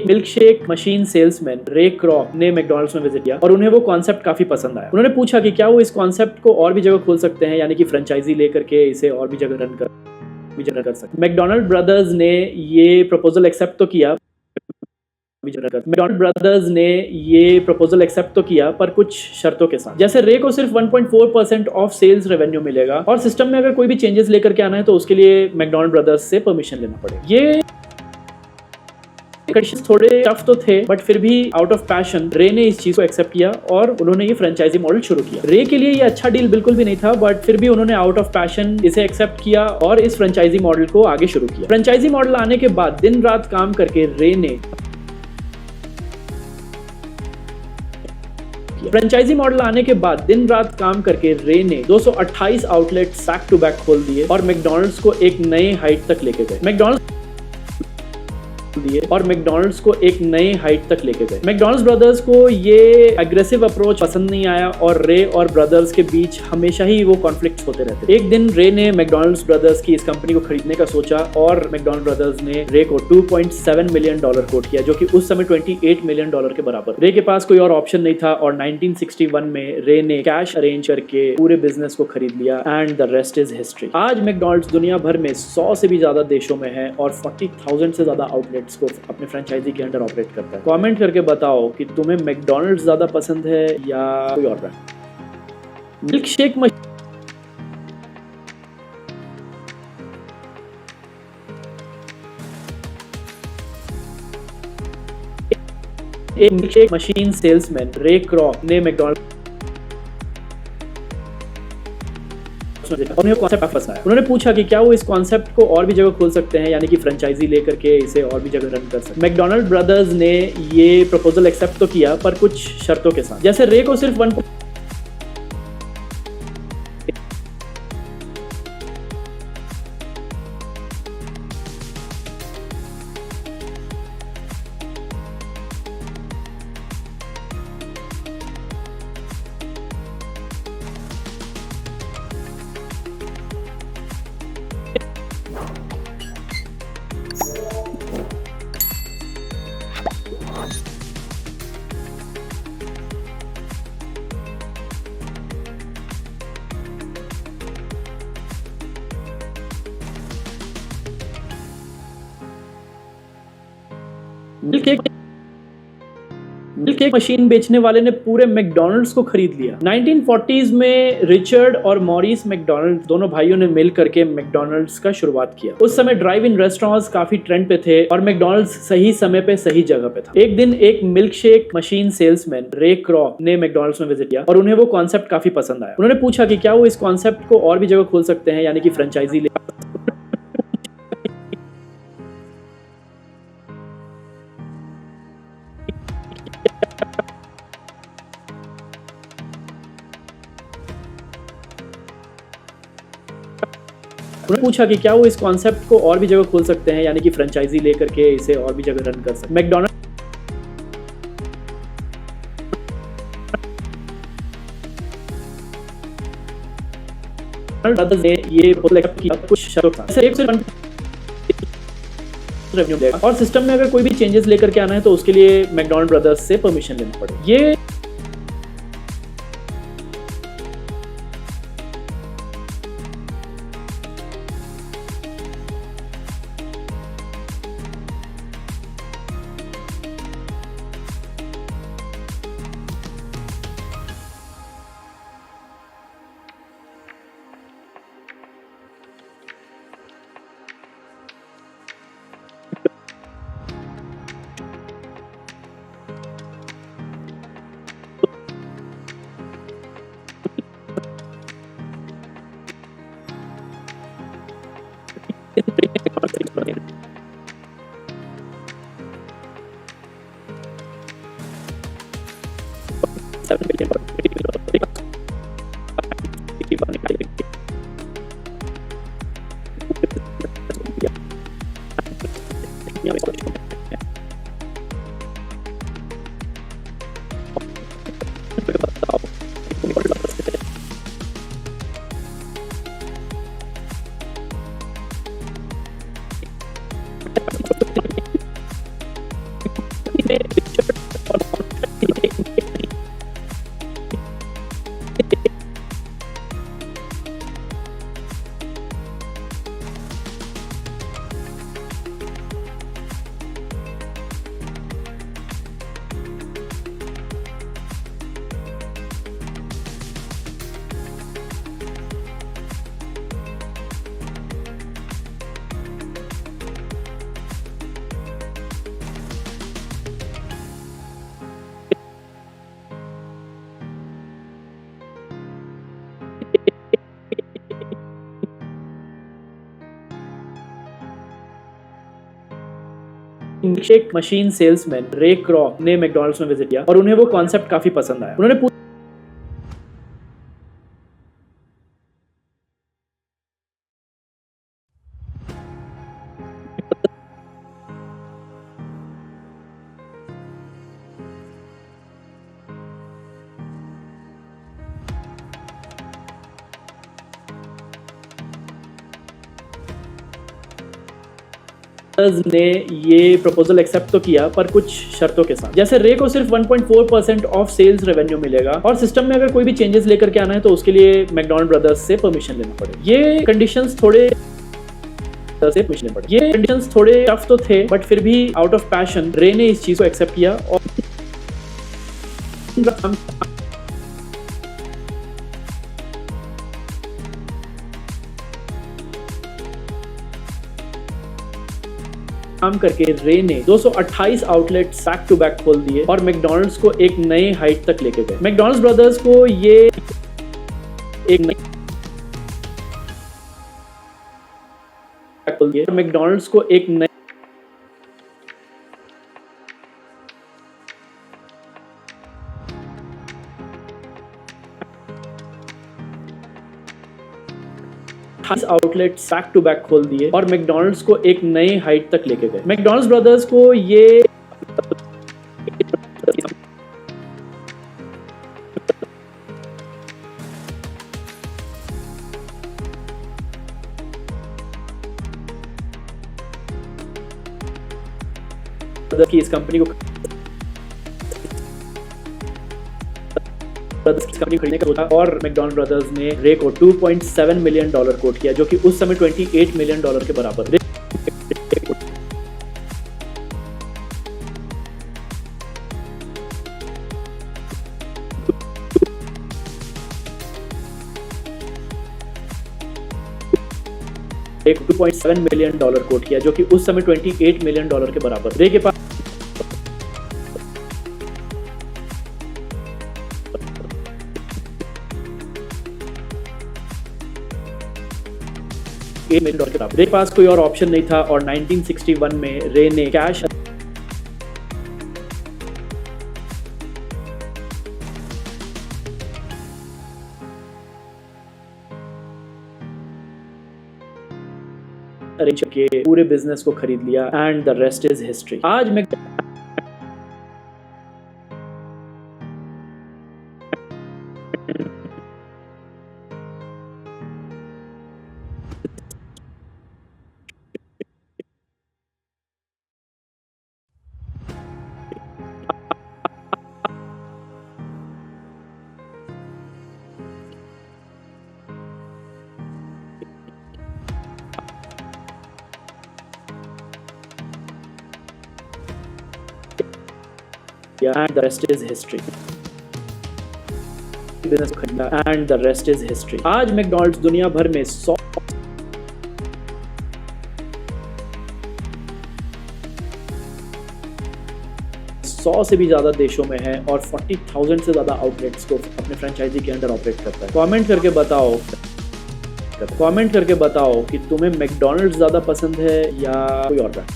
milkshake machine salesman Ray Kroc ने मैकडॉनल्ड्स में विजिट किया और उन्हें वो कॉन्सेप्ट काफी पसंद आया। उन्होंने पूछा कि क्या वो इस कॉन्सेप्ट को और भी जगह खोल सकते हैं, यानी कि फ्रेंचाइजी लेकर के इसे और भी जगह रन कर सकते। मैकडॉनल्ड ब्रदर्स ने ये प्रपोजल एक्सेप्ट तो किया पर कुछ शर्तों के साथ। जैसे रे को सिर्फ 1.4% ऑफ सेल्स रेवेन्यू मिलेगा और सिस्टम में अगर कोई भी चेंजेस लेकर के आना है तो उसके लिए मैकडॉनल्ड ब्रदर्स से परमिशन लेना पड़ेगा। ये कंडीशंस थोड़े टफ तो थे बट फिर भी आउट ऑफ पैशन रे ने इस चीज को एक्सेप्ट किया और उन्होंने ये फ्रेंचाइजी मॉडल शुरू किया। रे के लिए ये अच्छा डील बिल्कुल भी नहीं था बट फिर भी उन्होंने आउट ऑफ पैशन इसे एक्सेप्ट किया और इस फ्रेंचाइजी मॉडल को आगे शुरू किया। फ्रेंचाइजी मॉडल आने के बाद दिन रात काम करके रे ने 228 आउटलेट्स बैक टू बैक खोल दिए और मैकडॉनल्ड्स को एक नए हाइट तक लेके गए। मैकडॉनल्ड्स ब्रदर्स को ये एग्रेसिव अप्रोच पसंद नहीं आया और रे और ब्रदर्स के बीच हमेशा ही वो कॉन्फ्लिक्ट्स होते रहते। एक दिन रे ने मैकडॉनल्ड्स ब्रदर्स की इस कंपनी को खरीदने का सोचा और मैकडॉनल्ड ब्रदर्स ने रे को $2.7 मिलियन कोट किया, जो कि उस समय $28 मिलियन के बराबर। रे के पास कोई और ऑप्शन नहीं था और 1961 में रे ने कैश अरेंज करके पूरे बिजनेस को खरीद लिया and the rest is history. आज मैकडॉनल्ड्स दुनिया भर में 100 से भी ज्यादा देशों में है और 40,000 से ज्यादा आउटलेट्स को अपने फ्रेंचाइजी के अंडर ऑपरेट करता है। कमेंट करके बताओ कि तुम्हें मैकडॉनल्ड्स ज्यादा पसंद है या कोई और brand. Milk shake machine salesman Ray Kroc ने मैकडॉनल्ड उन्हें कॉन्सेप्ट पसंद आया। उन्होंने पूछा कि क्या वो इस कॉन्सेप्ट को और भी जगह खोल सकते हैं, यानी कि फ्रेंचाइजी लेकर के इसे और भी जगह रन कर सकते हैं। मैकडॉनल्ड ब्रदर्स ने ये प्रपोजल एक्सेप्ट तो किया पर कुछ शर्तों के साथ। जैसे रे को सिर्फ मिल्क केक मशीन बेचने वाले ने पूरे मैकडॉनल्ड्स को खरीद लिया। 1940s में रिचर्ड और मॉरिस मैकडॉनल्ड दोनों भाइयों ने मिल करके मैकडॉनल्ड्स का शुरुआत किया। उस समय ड्राइव इन रेस्टोरेंट्स काफी ट्रेंड पे थे और मैकडॉनल्ड्स सही समय पे सही जगह पे था। एक दिन एक मिल्क शेक मशीन सेल्समैन रे क्रॉ ने मैकडॉनल्ड्स में विजिट किया और उन्हें वो कॉन्सेप्ट काफी पसंद आया। उन्होंने पूछा कि क्या वो इस कॉन्सेप्ट को और भी जगह खोल सकते हैं, यानी कि फ्रेंचाइजी ले। उन्होंने पूछा कि क्या वो इस कॉन्सेप्ट को और भी जगह खोल सकते हैं, यानी कि फ्रेंचाइजी लेकर के इसे और भी जगह रन कर सकते हैं। मैकडॉनल्ड्स ने ये कुछ शर्तों था, रेवेन्यू देगा और सिस्टम में अगर कोई भी चेंजेस लेकर के आना है तो उसके लिए मैकडॉनल्ड ब्रदर्स से परमिशन लेना पड़ेगा। ये शेक मशीन सेल्समैन रे क्रॉ ने मैकडॉनल्ड्स में विजिट किया और उन्हें वो कॉन्सेप्ट काफी पसंद आया। उन्होंने ने ये प्रपोजल एक्सेप्ट तो किया, पर कुछ शर्तों के साथ। जैसे रे को सिर्फ 1.4% ऑफ सेल्स रेवेन्यू मिलेगा और सिस्टम में अगर कोई भी चेंजेस लेकर के आना है तो उसके लिए मैकडॉनल्ड ब्रदर्स से परमिशन लेना पड़ेगा। ये कंडीशंस थोड़े टफ तो थे, बट फिर भी आउट ऑफ पैशन रे ने इस चीज को एक्सेप्ट किया और काम करके रे ने 228 आउटलेट्स बैक टू बैक खोल दिए और मैकडॉनल्ड्स को एक नए हाइट तक लेके गए। मैकडॉनल्ड्स ब्रदर्स को ये एक नई खोल दिए, मैकडॉनल्ड्स को एक नए आउटलेट्स बैक टू बैक खोल दिए और मैकडॉनल्ड्स को एक नए हाइट तक लेके गए। मैकडॉनल्ड्स ब्रदर्स को ये की इस कंपनी को खरीदने का सोचा और मैकडॉनल्ड ब्रदर्स ने रे को $2.7 मिलियन कोट किया, जो कि उस समय $28 मिलियन के बराबर। एक $2.7 मिलियन कोट किया, जो कि उस समय $28 मिलियन के बराबर। रे के पास $8 मिलियन के बराबर। रे के पास कोई और ऑप्शन नहीं था और 1961 में रे ने कैश अरेंज के पूरे बिजनेस को खरीद लिया and the rest is history. आज मैं and the rest is history। Business को खरीदा and the rest is history. आज मैकडॉनल्ड्स दुनिया भर में 100 से भी ज्यादा देशों में है और 40,000 से ज्यादा आउटलेट्स को अपने फ्रेंचाइजी के अंदर ऑपरेट करता है। कमेंट करके बताओ कि तुम्हें मैकडॉनल्ड्स ज्यादा पसंद है या कोई और ब्रांड।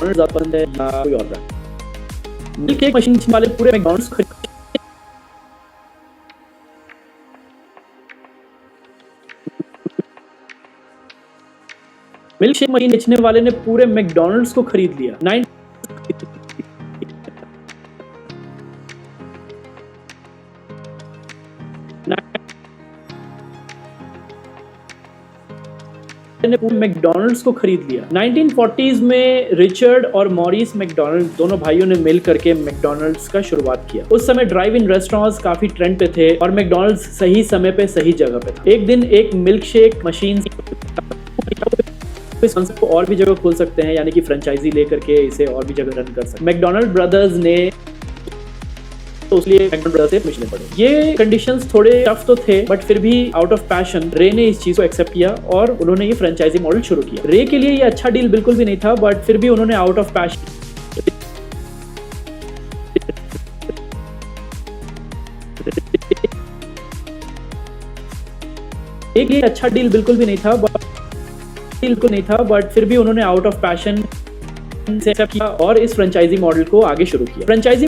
ज्यादा पसंद है या कोई और ब्रांड। मिल्क केक मशीन वाले पूरे मैकडॉनल्ड्स मिल्क शेक मशीन बेचने वाले ने पूरे मैकडॉनल्ड्स को खरीद लिया। ने पूरे मैकडॉनल्ड्स को खरीद लिया। 1940s में रिचर्ड और मॉरिस मैकडॉनल्ड दोनों भाइयों ने मिल करके मैकडॉनल्ड्स का शुरुआत किया। उस समय ड्राइव इन रेस्टोरेंट्स काफी ट्रेंड पे थे और मैकडॉनल्ड्स सही समय पे सही जगह पे था। एक दिन एक मिल्क शेक मशीन इस कॉन्सेप्ट को और भी जगह खोल सकते हैं, यानी कि फ्रेंचाइजी लेकर के इसे और भी जगह रन कर सकते हैं। मैकडॉनल्ड ब्रदर्स ने तो उसलिए मैकडॉनल्ड ब्रदर्स से पूछने पड़े। ये कंडीशंस थोड़े टफ तो थे बट फिर भी आउट ऑफ पैशन रे ने इस चीज को एक्सेप्ट किया और उन्होंने ये फ्रेंचाइजी मॉडल शुरू किया। रे के लिए ये अच्छा डील बिल्कुल भी नहीं था बट फिर भी उन्होंने आउट ऑफ पैशन एक लिए अच्छा डील बिल्कुल भी नहीं था बट फिर भी उन्होंने आउट ऑफ पैशन से एक्सेप्ट किया और इस फ्रेंचाइजी मॉडल को आगे शुरू किया। फ्रेंचाइजी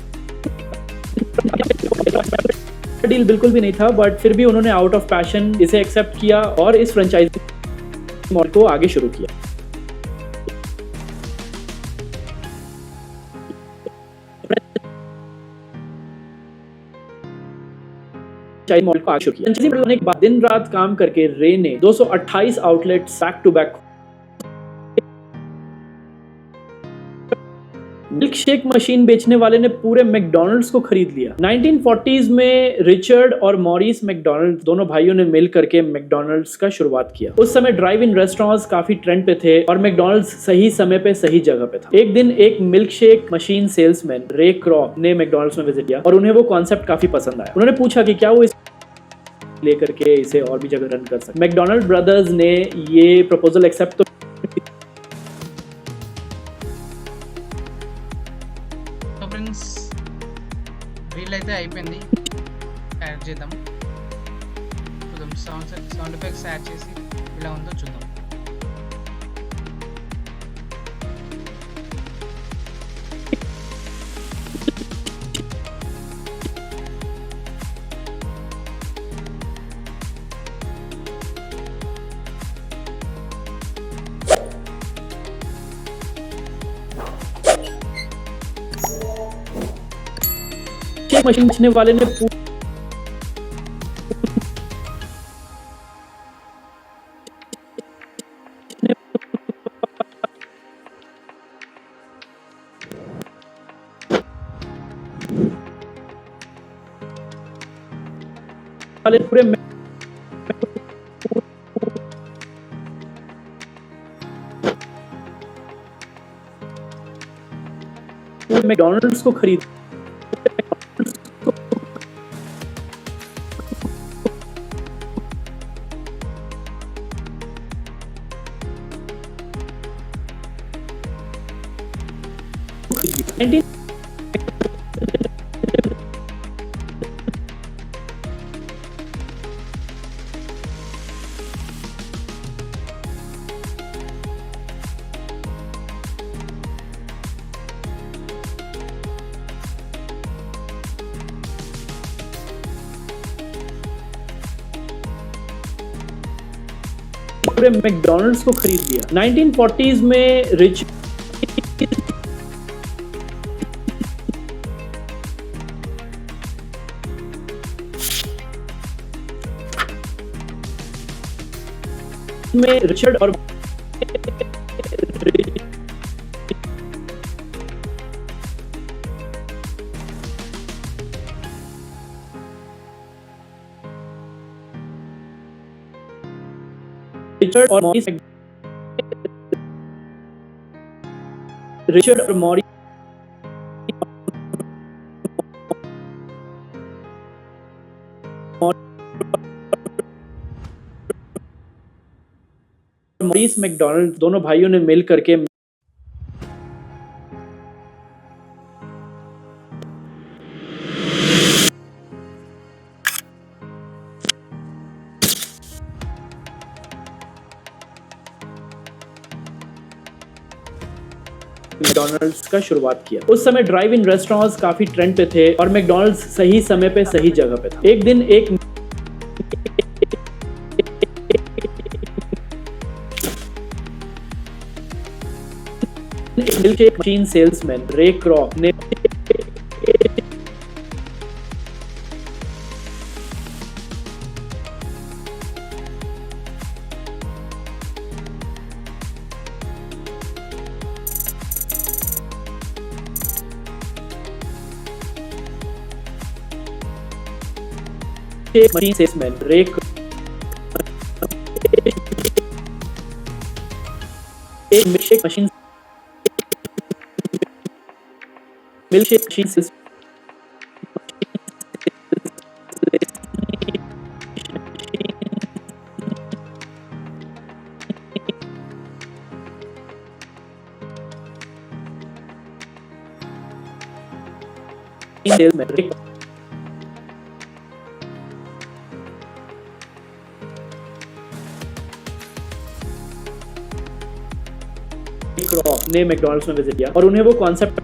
डील बिल्कुल भी नहीं था बट फिर भी उन्होंने आउट ऑफ पैशन इसे एक्सेप्ट किया और इस फ्रेंचाइजी मॉडल को आगे शुरू किया। मॉडल को आगे शुरू किया। फ्रेंचाइजी मॉडल के बाद दिन रात काम करके रे ने 228 outlets back to back milkshake machine बेचने वाले ने पूरे मैकडॉनल्ड्स को खरीद लिया। 1940s में रिचर्ड और मॉरिस मैकडॉनल्ड दोनों भाइयों ने मिल करके मैकडॉनल्ड्स का शुरुआत किया। उस समय ड्राइव इन रेस्टोरेंट्स काफी ट्रेंड पे थे और मैकडॉनल्ड्स सही समय पे सही जगह पे था। एक दिन एक मिल्क शेक मशीन सेल्समैन रे क्रॉप ने मैकडॉनल्ड्स में विजिट किया और उन्हें वो कॉन्सेप्ट काफी पसंद आया। उन्होंने पूछा कि क्या वो इस लेकर के इसे और भी जगह रन कर सकते। मैकडॉनल्ड ब्रदर्स ने ये प्रपोजल एक्सेप्ट तो ఫ్రెండ్స్ రీల్ అయితే అయిపోయింది. యాడ్ చేద్దాం, చూద్దాం. సౌండ్ ఎఫెక్ట్స్ యాడ్ చేసి ఇలా ఉందో చూద్దాం. मशीन बेचने वाले ने पूरे मैकडॉनल्ड्स को खरीद पूरे मैकडॉनल्ड्स को खरीद लिया। 1940s में रिच में रिचर्ड और मॉरिस रिचर्ड और मॉरिस मैकडॉनल्ड दोनों भाइयों ने मिल करके मैकडॉनल्ड्स का शुरुआत किया। उस समय ड्राइव इन रेस्टोरेंट्स काफी ट्रेंड पे थे और मैकडॉनल्ड्स सही समय पे सही जगह पे था। एक दिन एक milkshake machine salesman Ray Kroc ने मशीन सेल्समैन रे एक मिल्कशेक मशीन सेल्स सेल्समैन ने मैकडॉनल्ड्स में विजिट किया और उन्हें वो कॉन्सेप्ट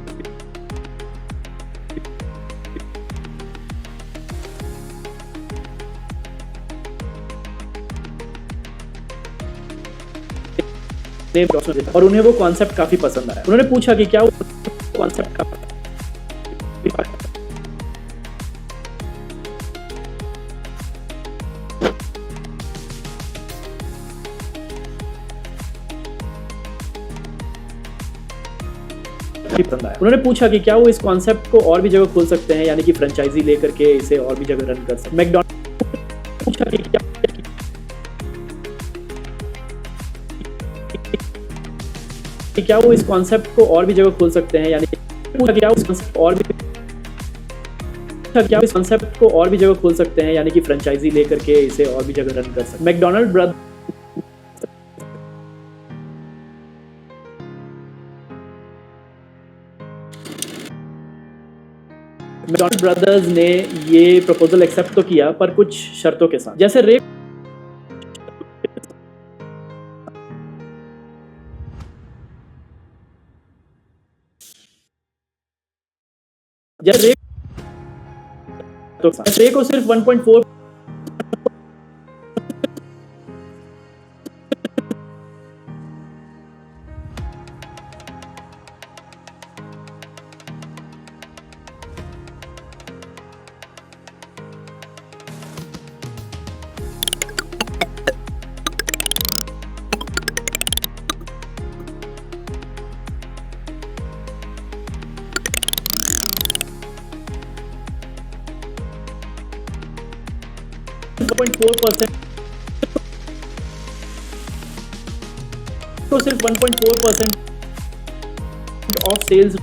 काफी पसंद आया। उन्होंने पूछा कि क्या वो कॉन्सेप्ट पसंद आया। उन्होंने पूछा कि क्या वो इस कॉन्सेप्ट को और भी जगह खोल सकते हैं, यानी कि फ्रेंचाइजी लेकर के इसे और भी जगह रन कर सकते हैं। मैकडॉनल्ड्स पूछा कि क्या वो इस कॉन्सेप्ट को और भी जगह खोल सकते हैं, यानी क्या वो इस कॉन्सेप्ट और भी जगह खोल सकते हैं, यानी कि फ्रेंचाइजी लेकर के इसे और भी जगह रन कर सकते हैं। मैकडॉनल्ड ब्रदर्स ने ये प्रपोजल एक्सेप्ट तो किया, पर कुछ शर्तों के साथ। जैसे रे को सिर्फ 1.4 तो सिर्फ 1.4% of sales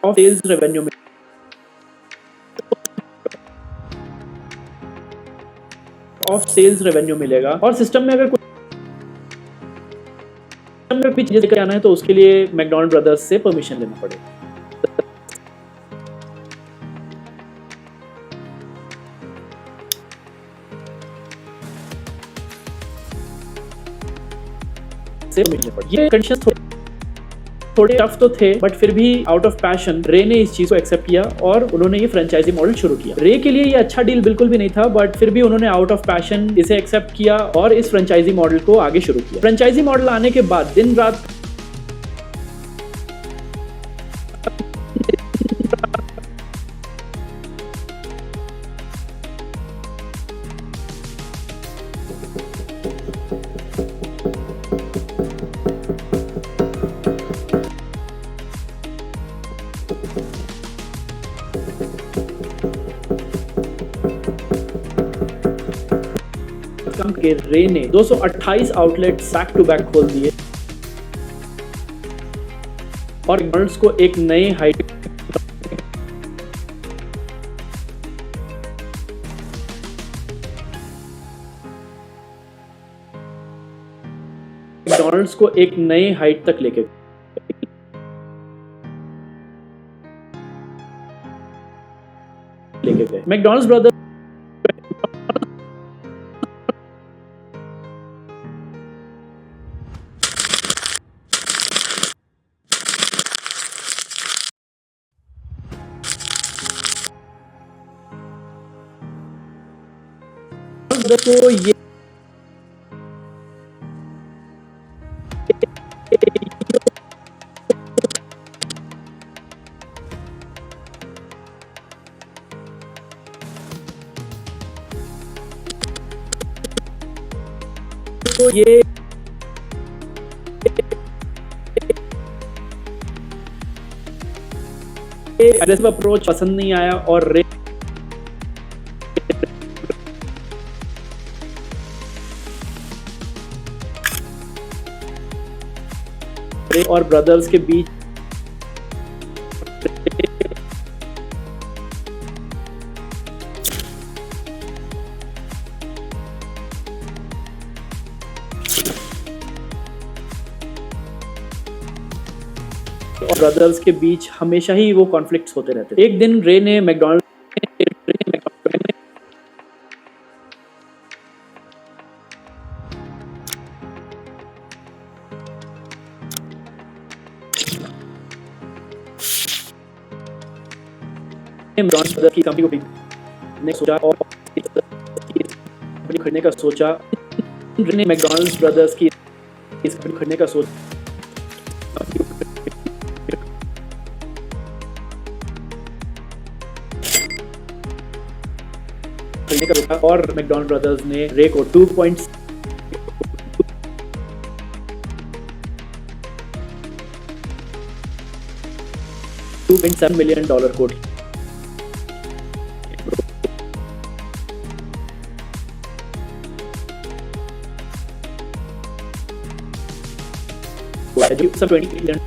of sales revenue में मिलेगा। और सिस्टम में अगर भी चीजें लेकर आना है तो उसके लिए मैकडॉनल्ड ब्रदर्स से परमिशन लेना पड़ेगा। ये कंडीशंस थोड़े टफ तो थे, बट फिर भी आउट ऑफ पैशन रे ने इस चीज को एक्सेप्ट किया और उन्होंने ये फ्रेंचाइजी मॉडल शुरू किया। रे के लिए ये अच्छा डील बिल्कुल भी नहीं था, बट फिर भी उन्होंने आउट ऑफ पैशन इसे एक्सेप्ट किया और इस फ्रेंचाइजी मॉडल को आगे शुरू किया। फ्रेंचाइजी मॉडल आने के बाद दिन रात के रे ने 228 आउटलेट्स बैक टू बैक खोल दिए और मैकडॉनल्ड्स को एक नए हाइट तक लेके गए। मैकडॉनल्ड्स ब्रदर्स को ये एग्रेसिव अप्रोच पसंद नहीं आया और रे और ब्रदर्स के बीच हमेशा ही वो कॉन्फ्लिक्ट्स होते रहते। एक दिन रे ने मैकडॉनल्ड की कंपनी को ने सोचा और खरीदने का सोचा। रे ने मैकडॉनल्ड्स ब्रदर्स की इस कंपनी खरीदने का सोचा और मैकडॉनल्ड ब्रदर्स ने रे को $2.7 मिलियन कोट सब 20 मिलियन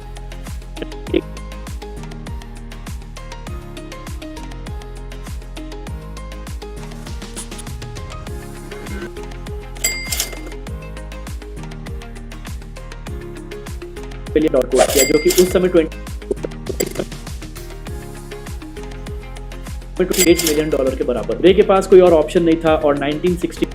$1 कोट किया, जो कि उस समय $28 मिलियन के बराबर। रे के पास कोई और ऑप्शन नहीं था और 1960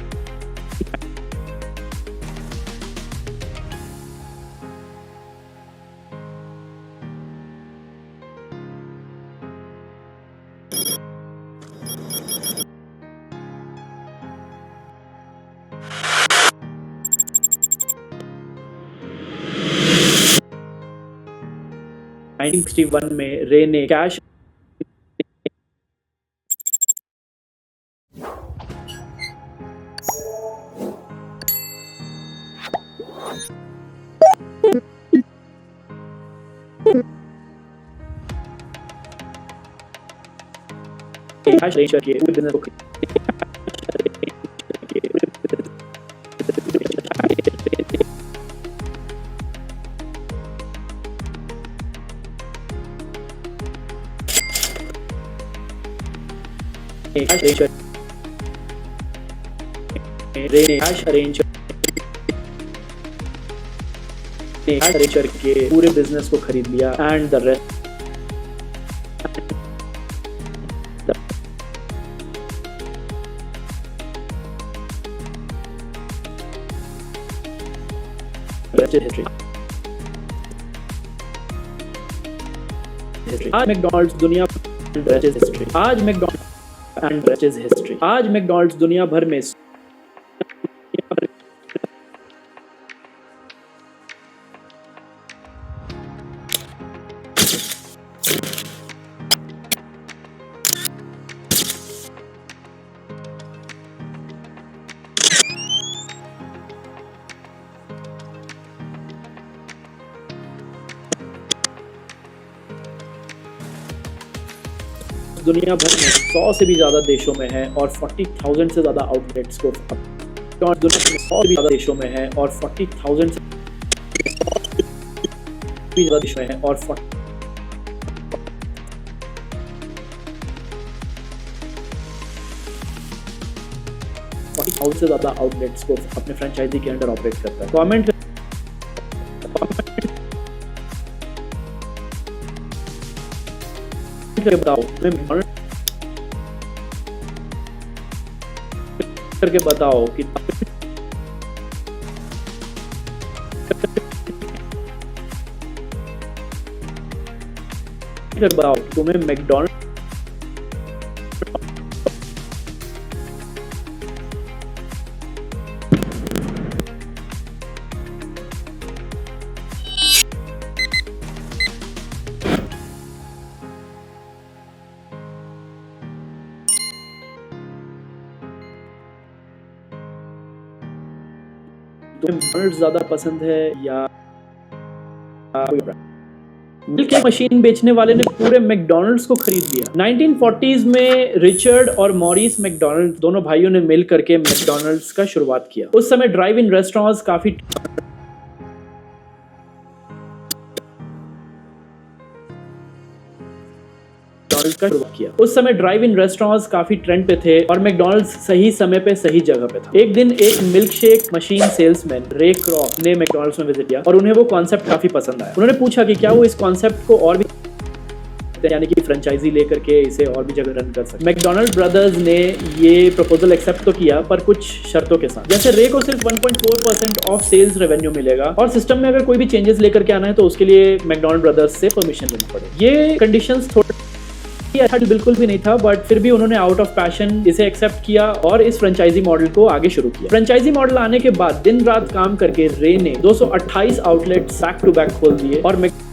1961 में रे ने कैश बिजनेस को अरेंज करके पूरे बिजनेस को खरीद लिया एंड द रेस्ट हिस्ट्री। आज मैकडॉनल्ड्स दुनिया हिस्ट्री। आज मैकडॉनल्ड्स दुनिया भर में दुनिया भर में 100 से भी ज्यादा देशों में है और 40,000 से ज्यादा आउटलेट्स को दुनिया में 100 से भी ज्यादा देशों में है और 40,000 से भी ज्यादा देशों में है और 40,000 से ज्यादा आउटलेट्स को अपने फ्रेंचाइजी के अंडर ऑपरेट करता है। कमेंट करके बताओ कि तुम्हें मैकडॉनल्ड ज्यादा पसंद है या मिल्क केक मशीन बेचने वाले ने पूरे मैकडॉनल्ड्स को खरीद लिया। 1940s में रिचर्ड और मॉरिस मैकडॉनल्ड दोनों भाइयों ने मिल करके मैकडॉनल्ड्स का शुरुआत किया। उस समय ड्राइव इन रेस्टोरेंट्स काफी उस समय ड्राइव इन रेस्टोरेंट्स काफी ट्रेंड पे थे और मैकडॉनल्ड्स सही समय पे सही जगह पे था। एक दिन एक मिल्क शेक मशीन सेल्समैन रे क्रॉफ ने मैकडॉनल्ड्स में विजिट किया और उन्हें वो कॉन्सेप्ट काफी पसंद आया। उन्होंने पूछा कि क्या वो इस कॉन्सेप्ट को और भी यानी कि फ्रेंचाइजी लेकर के इसे और भी जगह रन कर सकते। मैकडॉनल्ड ब्रदर्स ने ये प्रपोजल एक्सेप्ट तो किया पर कुछ शर्तों के साथ। जैसे रे को सिर्फ 1.4% ऑफ सेल्स रेवेन्यू मिलेगा और सिस्टम में अगर कोई भी चेंजेस लेकर के आना है तो उसके लिए मैकडॉनल्ड ब्रदर्स से परमिशन लेनी पड़ेगी। ये कंडीशंस थोड़े अच्छा बिल्कुल भी नहीं था बट फिर भी उन्होंने आउट ऑफ पैशन इसे एक्सेप्ट किया और इस फ्रेंचाइजी मॉडल को आगे शुरू किया। फ्रेंचाइजी मॉडल आने के बाद दिन रात काम करके रे ने 228 आउटलेट बैक टू बैक खोल दिए और मैकडॉनल्ड्स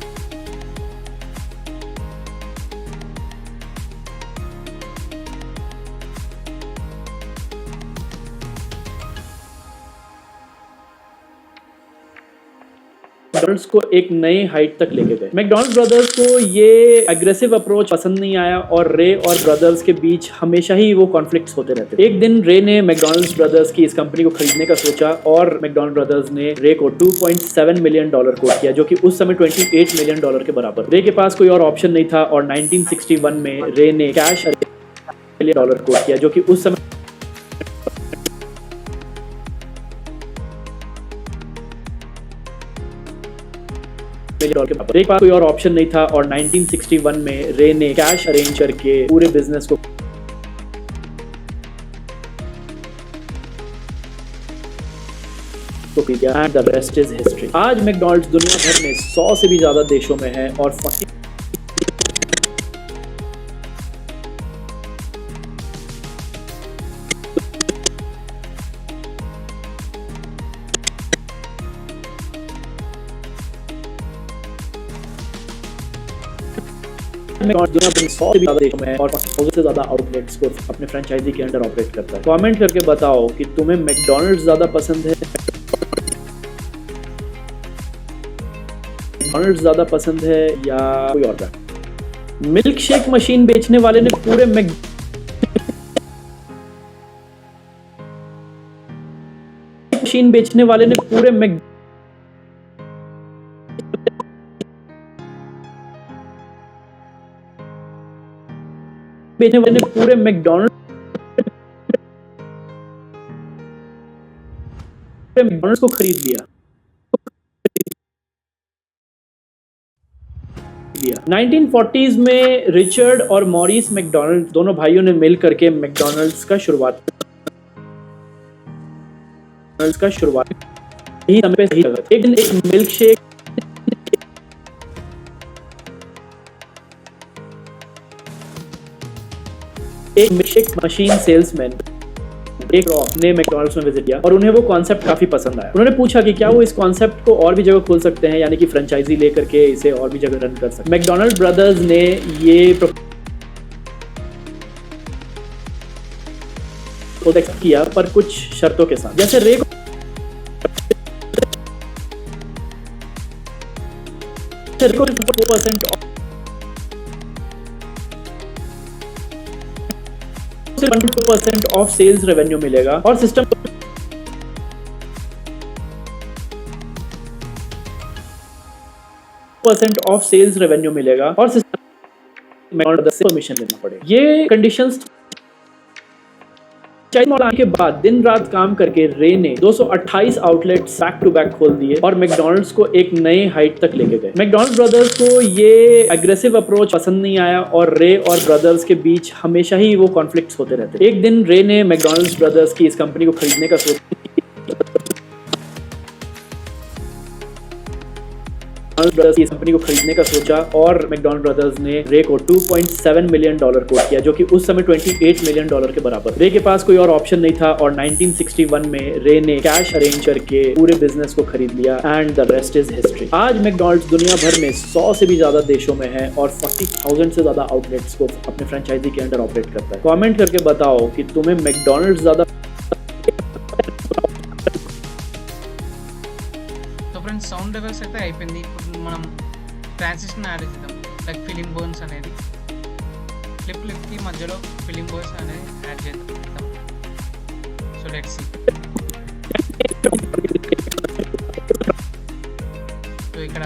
को एक नए हाइट तक लेके गए। मैकडॉनल्ड ब्रदर्स को ये एग्रेसिव अप्रोच पसंद नहीं आया और रे और ब्रदर्स के बीच हमेशा ही वो कॉन्फ्लिक्ट्स होते रहते। एक दिन रे ने मैकडॉनल्ड्स ब्रदर्स की इस कंपनी को खरीदने का सोचा और मैकडॉनल्ड ब्रदर्स ने रे को $2.7 मिलियन कोट किया जो कि उस समय $28 मिलियन के बराबर। रे के पास कोई और ऑप्शन नहीं था और 1961 में रे ने कैश $1 कोट किया जो कि उस समय एक बार कोई और ऑप्शन नहीं था और 1961 में रे ने कैश अरेंज करके पूरे बिजनेस को किया and the rest is history. आज मैकडॉनल्ड्स दुनिया भर में 100 से भी ज्यादा देशों में है और 40 दुनिया भर में 100 से भी ज्यादा देशों में है और 40,000 से ज्यादा आउटलेट्स को अपने फ्रेंचाइजी के अंडर ऑपरेट करता है। कमेंट करके बताओ कि तुम्हें मैकडॉनल्ड्स ज्यादा पसंद है ज्यादा पसंद है या कोई और ब्रांड। मिल्क शेक मशीन बेचने वाले ने पूरे मशीन बेचने वाले ने पूरे बेचने वाले ने पूरे मैकडॉनल्ड मैकडॉनल्ड्स को खरीद लिया 1940s में रिचर्ड और मॉरिस मैकडॉनल्ड दोनों भाइयों ने मिल करके मैकडॉनल्ड्स का शुरुआत सही समय पे सही जगह। एक दिन एक मिल्क शेक मशीन सेल्समैन एक रॉ ने मैकडॉनल्ड्स में विजिट किया और उन्हें वो कॉन्सेप्ट काफी पसंद आया। उन्होंने पूछा कि क्या वो इस कॉन्सेप्ट को और भी जगह खोल सकते हैं, यानी कि फ्रेंचाइजी लेकर के इसे और भी जगह रन कर सकते हैं। मैकडॉनल्ड ब्रदर्स ने ये प्रोजेक्ट किया पर कुछ शर्तों के साथ, जैसे रे को 2% ऑफ सेल्स रेवेन्यू मिलेगा और सिस्टम ऑफ सेल्स रेवेन्यू मिलेगा और सिस्टम परमिशन लेना पड़ेगा। ये कंडीशंस के बाद दिन रात काम करके रे ने 228 आउटलेट्स बैक टू बैक खोल दिए और मैकडॉनल्ड्स को एक नए हाइट तक लेके गए। मैकडॉनल्ड्स ब्रदर्स को ये एग्रेसिव अप्रोच पसंद नहीं आया और रे और ब्रदर्स के बीच हमेशा ही वो कॉन्फ्लिक्ट्स होते रहते। एक दिन रे ने मैकडॉनल्ड्स ब्रदर्स की इस कंपनी को खरीदने का सोचा। इस कंपनी को खरीदने का सोचा और मैकडॉनल्ड ब्रदर्स ने रे को $2.7 मिलियन कोट किया, जो कि उस समय $28 मिलियन के बराबर। रे के पास कोई और ऑप्शन नहीं था और 1961 में रे ने कैश अरेंज करके पूरे बिजनेस को खरीद लिया and the rest is history. आज मैकडॉनल्ड्स दुनिया भर में 100 से भी ज्यादा देशों में है और 40,000 से ज्यादा आउटलेट्स को अपने फ्रेंचाइजी के अंडर ऑपरेट करता है। कमेंट करके बताओ कि तुम्हें मैकडॉनल्ड्स ज्यादा। ఫ్రెండ్స్ సౌండ్ ఎఫెక్ట్స్ అయితే అయిపోయింది. ఇప్పుడు మనం ట్రాన్సిషన్ యాడ్ చేద్దాం, లైక్ ఫిలిం బోన్స్ అనేది క్లిప్కి మధ్యలో ఫిలిం బోన్స్ అనేది యాడ్ చేద్దాం. So let's see. సో ఇక్కడ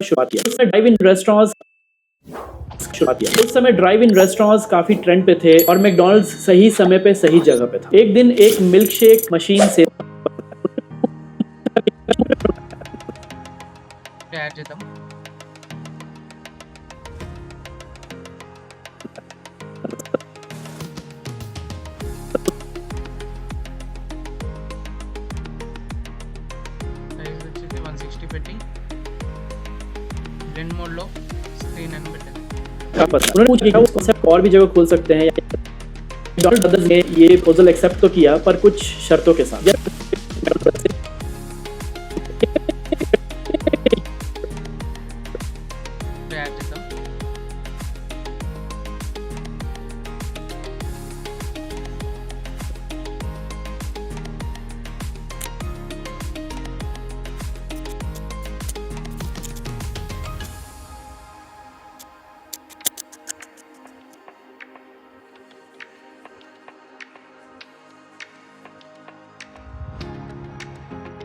शुरुआत किया। उस समय ड्राइव इन रेस्टोरेंट्स काफी ट्रेंड पे थे और मैकडॉनल्ड्स सही समय पे सही जगह पे था। एक दिन एक मिल्क शेक मशीन से యాడ్ చేద్దాం. సైజ్ వచ్చేసి 160 పెట్టి ब्लेंड मोड लो स्क्रीन అని పెట్టండి. उन्होंने पूछा कि उस कॉन्सेप्ट और भी जगह खोल सकते हैं। मैकडॉनल्ड ब्रदर्स ने ये प्रपोजल एक्सेप्ट तो किया पर कुछ शर्तों के साथ। యాడ్ చేద్దాం.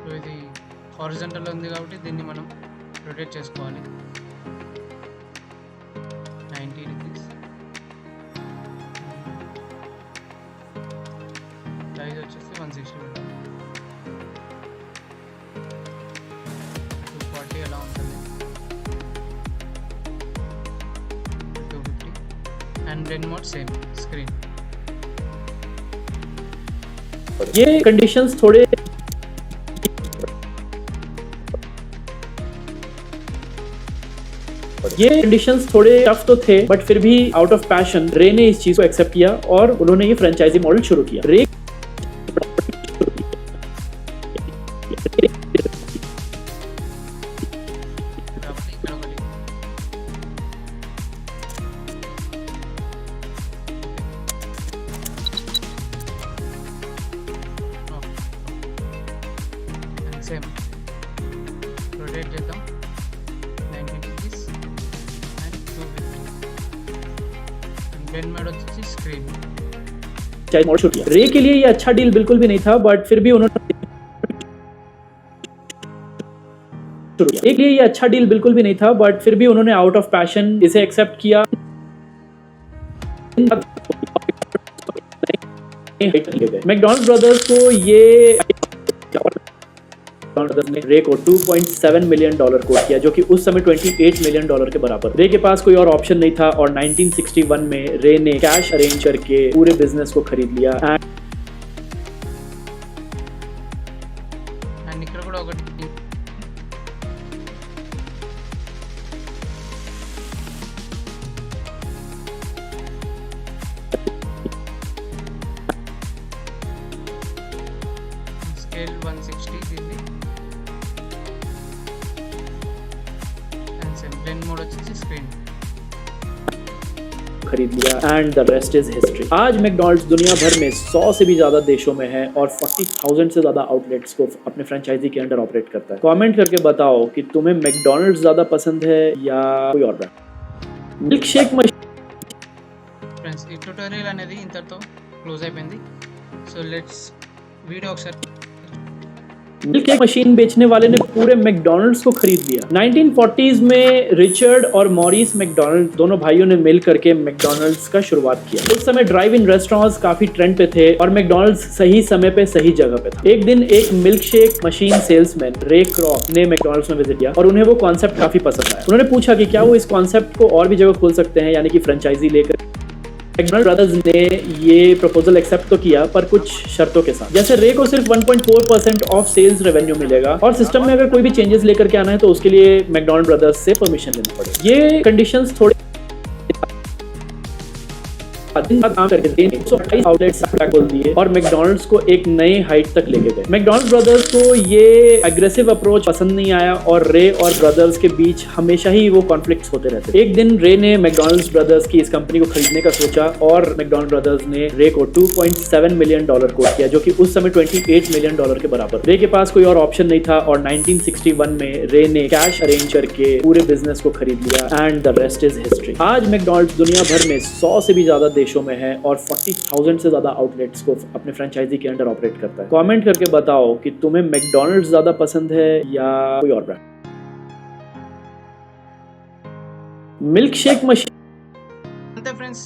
సో ఇది హారిజాంటల్ ఉంది కాబట్టి దీన్ని మనం రొటేట్ చేసుకోవాలి. 90 డిగ్రీస్. సైజ్ వచ్చేసి 160 పెట్టాలి. 240 ఎలా ఉంటుంది, 250 and blend mode same screen. ये कंडीशंस थोड़े टफ तो थे बट फिर भी आउट ऑफ पैशन रे ने इस चीज को एक्सेप्ट किया और उन्होंने ये फ्रेंचाइजी मॉडल शुरू किया। रे కాబట్టి ఇక్కడ ఒకటి రొటేట్ చేద్దాం 90 degrees and 250 and blend mode వచ్చేసి స్క్రీన్ मोड शुरू किया। रे के लिए ये अच्छा डील बिल्कुल भी नहीं था, बट फिर भी उन्होंने एक लिए ये अच्छा डील बिल्कुल भी नहीं था, बट फिर भी उन्होंने आउट ऑफ पैशन इसे एक्सेप्ट किया। मैकडॉनल्ड्स ब्रदर्स को ये ने रे को $2.7 मिलियन कोट किया, जो कि उस समय $28 मिलियन के बराबर। रे के पास कोई और ऑप्शन नहीं था और 1961 में रे ने कैश अरेंज करके पूरे बिजनेस को खरीद लिया। అండ్ ఇక్కడ కూడా ఒకటి స్కేల్ 160 దీన్ని అండ్ సేమ్ బ్లెండ్ మోడ్ వచ్చేసి స్క్రీన్ खरीद लिया and the rest is history. आज मैकडॉनल्ड्स दुनिया भर में 100 से भी ज्यादा देशों में है और 40,000 से ज्यादा आउटलेट्स को अपने फ्रेंचाइजी के अंडर ऑपरेट करता है। कमेंट करके बताओ कि तुम्हें मैकडॉनल्ड्स ज्यादा पसंद है या कोई और ब्रांड। मिल्क शेक ఫ్రెండ్స్ ఈ ట్యుటోరియల్ అనేది ఇంతతో క్లోజ్ అయిపోయింది సో లెట్స్ వీడియో ఒకసారి मिल्क केक मशीन बेचने वाले ने पूरे मैकडॉनल्ड्स को खरीद लिया। 1940s में रिचर्ड और मॉरिस मैकडॉनल्ड दोनों भाइयों ने मिल करके मैकडॉनल्ड्स का शुरुआत किया। उस समय ड्राइव इन रेस्टोरेंट्स काफी ट्रेंड पे थे और मैकडॉनल्ड्स सही समय पे सही जगह पे था। एक दिन एक मिल्क शेक मशीन सेल्समैन रे क्रॉप ने मैकडॉनल्ड्स में विजिट किया और उन्हें वो कॉन्सेप्ट काफी पसंद आया। उन्होंने पूछा कि क्या वो इस कॉन्सेप्ट को और भी जगह खोल सकते हैं, यानी कि फ्रेंचाइजी लेकर। मैकडॉनल्ड ब्रदर्स ने ये प्रपोजल एक्सेप्ट तो किया, पर कुछ शर्तों के साथ। जैसे रे को सिर्फ 1.4% ऑफ सेल्स रेवेन्यू मिलेगा और सिस्टम में अगर कोई भी चेंजेस लेकर के आना है तो उसके लिए मैकडॉनल्ड ब्रदर्स से परमिशन लेना पड़ेगा। ये कंडीशंस थोड़े काम करके 128 आउटलेट्स खोल दिए और मैकडॉनल्ड्स को एक नए हाइट तक लेके गए। मैकडॉनल्ड ब्रदर्स को ये एग्रेसिव अप्रोच पसंद नहीं आया और रे और ब्रदर्स के बीच हमेशा ही वो कॉन्फ्लिक्ट्स होते रहते। एक दिन रे ने मैकडॉनल्ड्स ब्रदर्स की इस कंपनी को खरीदने का सोचा और मैकडॉनल्ड ब्रदर्स ने रे को $2.7 मिलियन कोट किया, जो कि उस समय $28 मिलियन के बराबर। रे के पास कोई और ऑप्शन नहीं था और 1961 में रे ने कैश अरेंज करके पूरे बिजनेस को खरीद लिया and the rest is history. आज मैकडॉनल्ड्स दुनिया भर में 100 से भी ज्यादा देशों में है और 40,000 से ज्यादा आउटलेट्स को अपने फ्रेंचाइजी के अंडर ऑपरेट करता है। कमेंट करके बताओ कि तुम्हें मैकडॉनल्ड्स ज्यादा पसंद है या कोई और ब्रांड। मिल्क शेक मशीन అంతే ఫ్రెండ్స్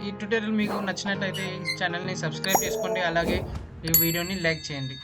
ఈ ట్యుటోరియల్ మీకు నచ్చినట్లయితే ఈ ఛానల్ని సబ్స్క్రైబ్ చేసుకోండి అలాగే ఈ వీడియోని లైక్ చేయండి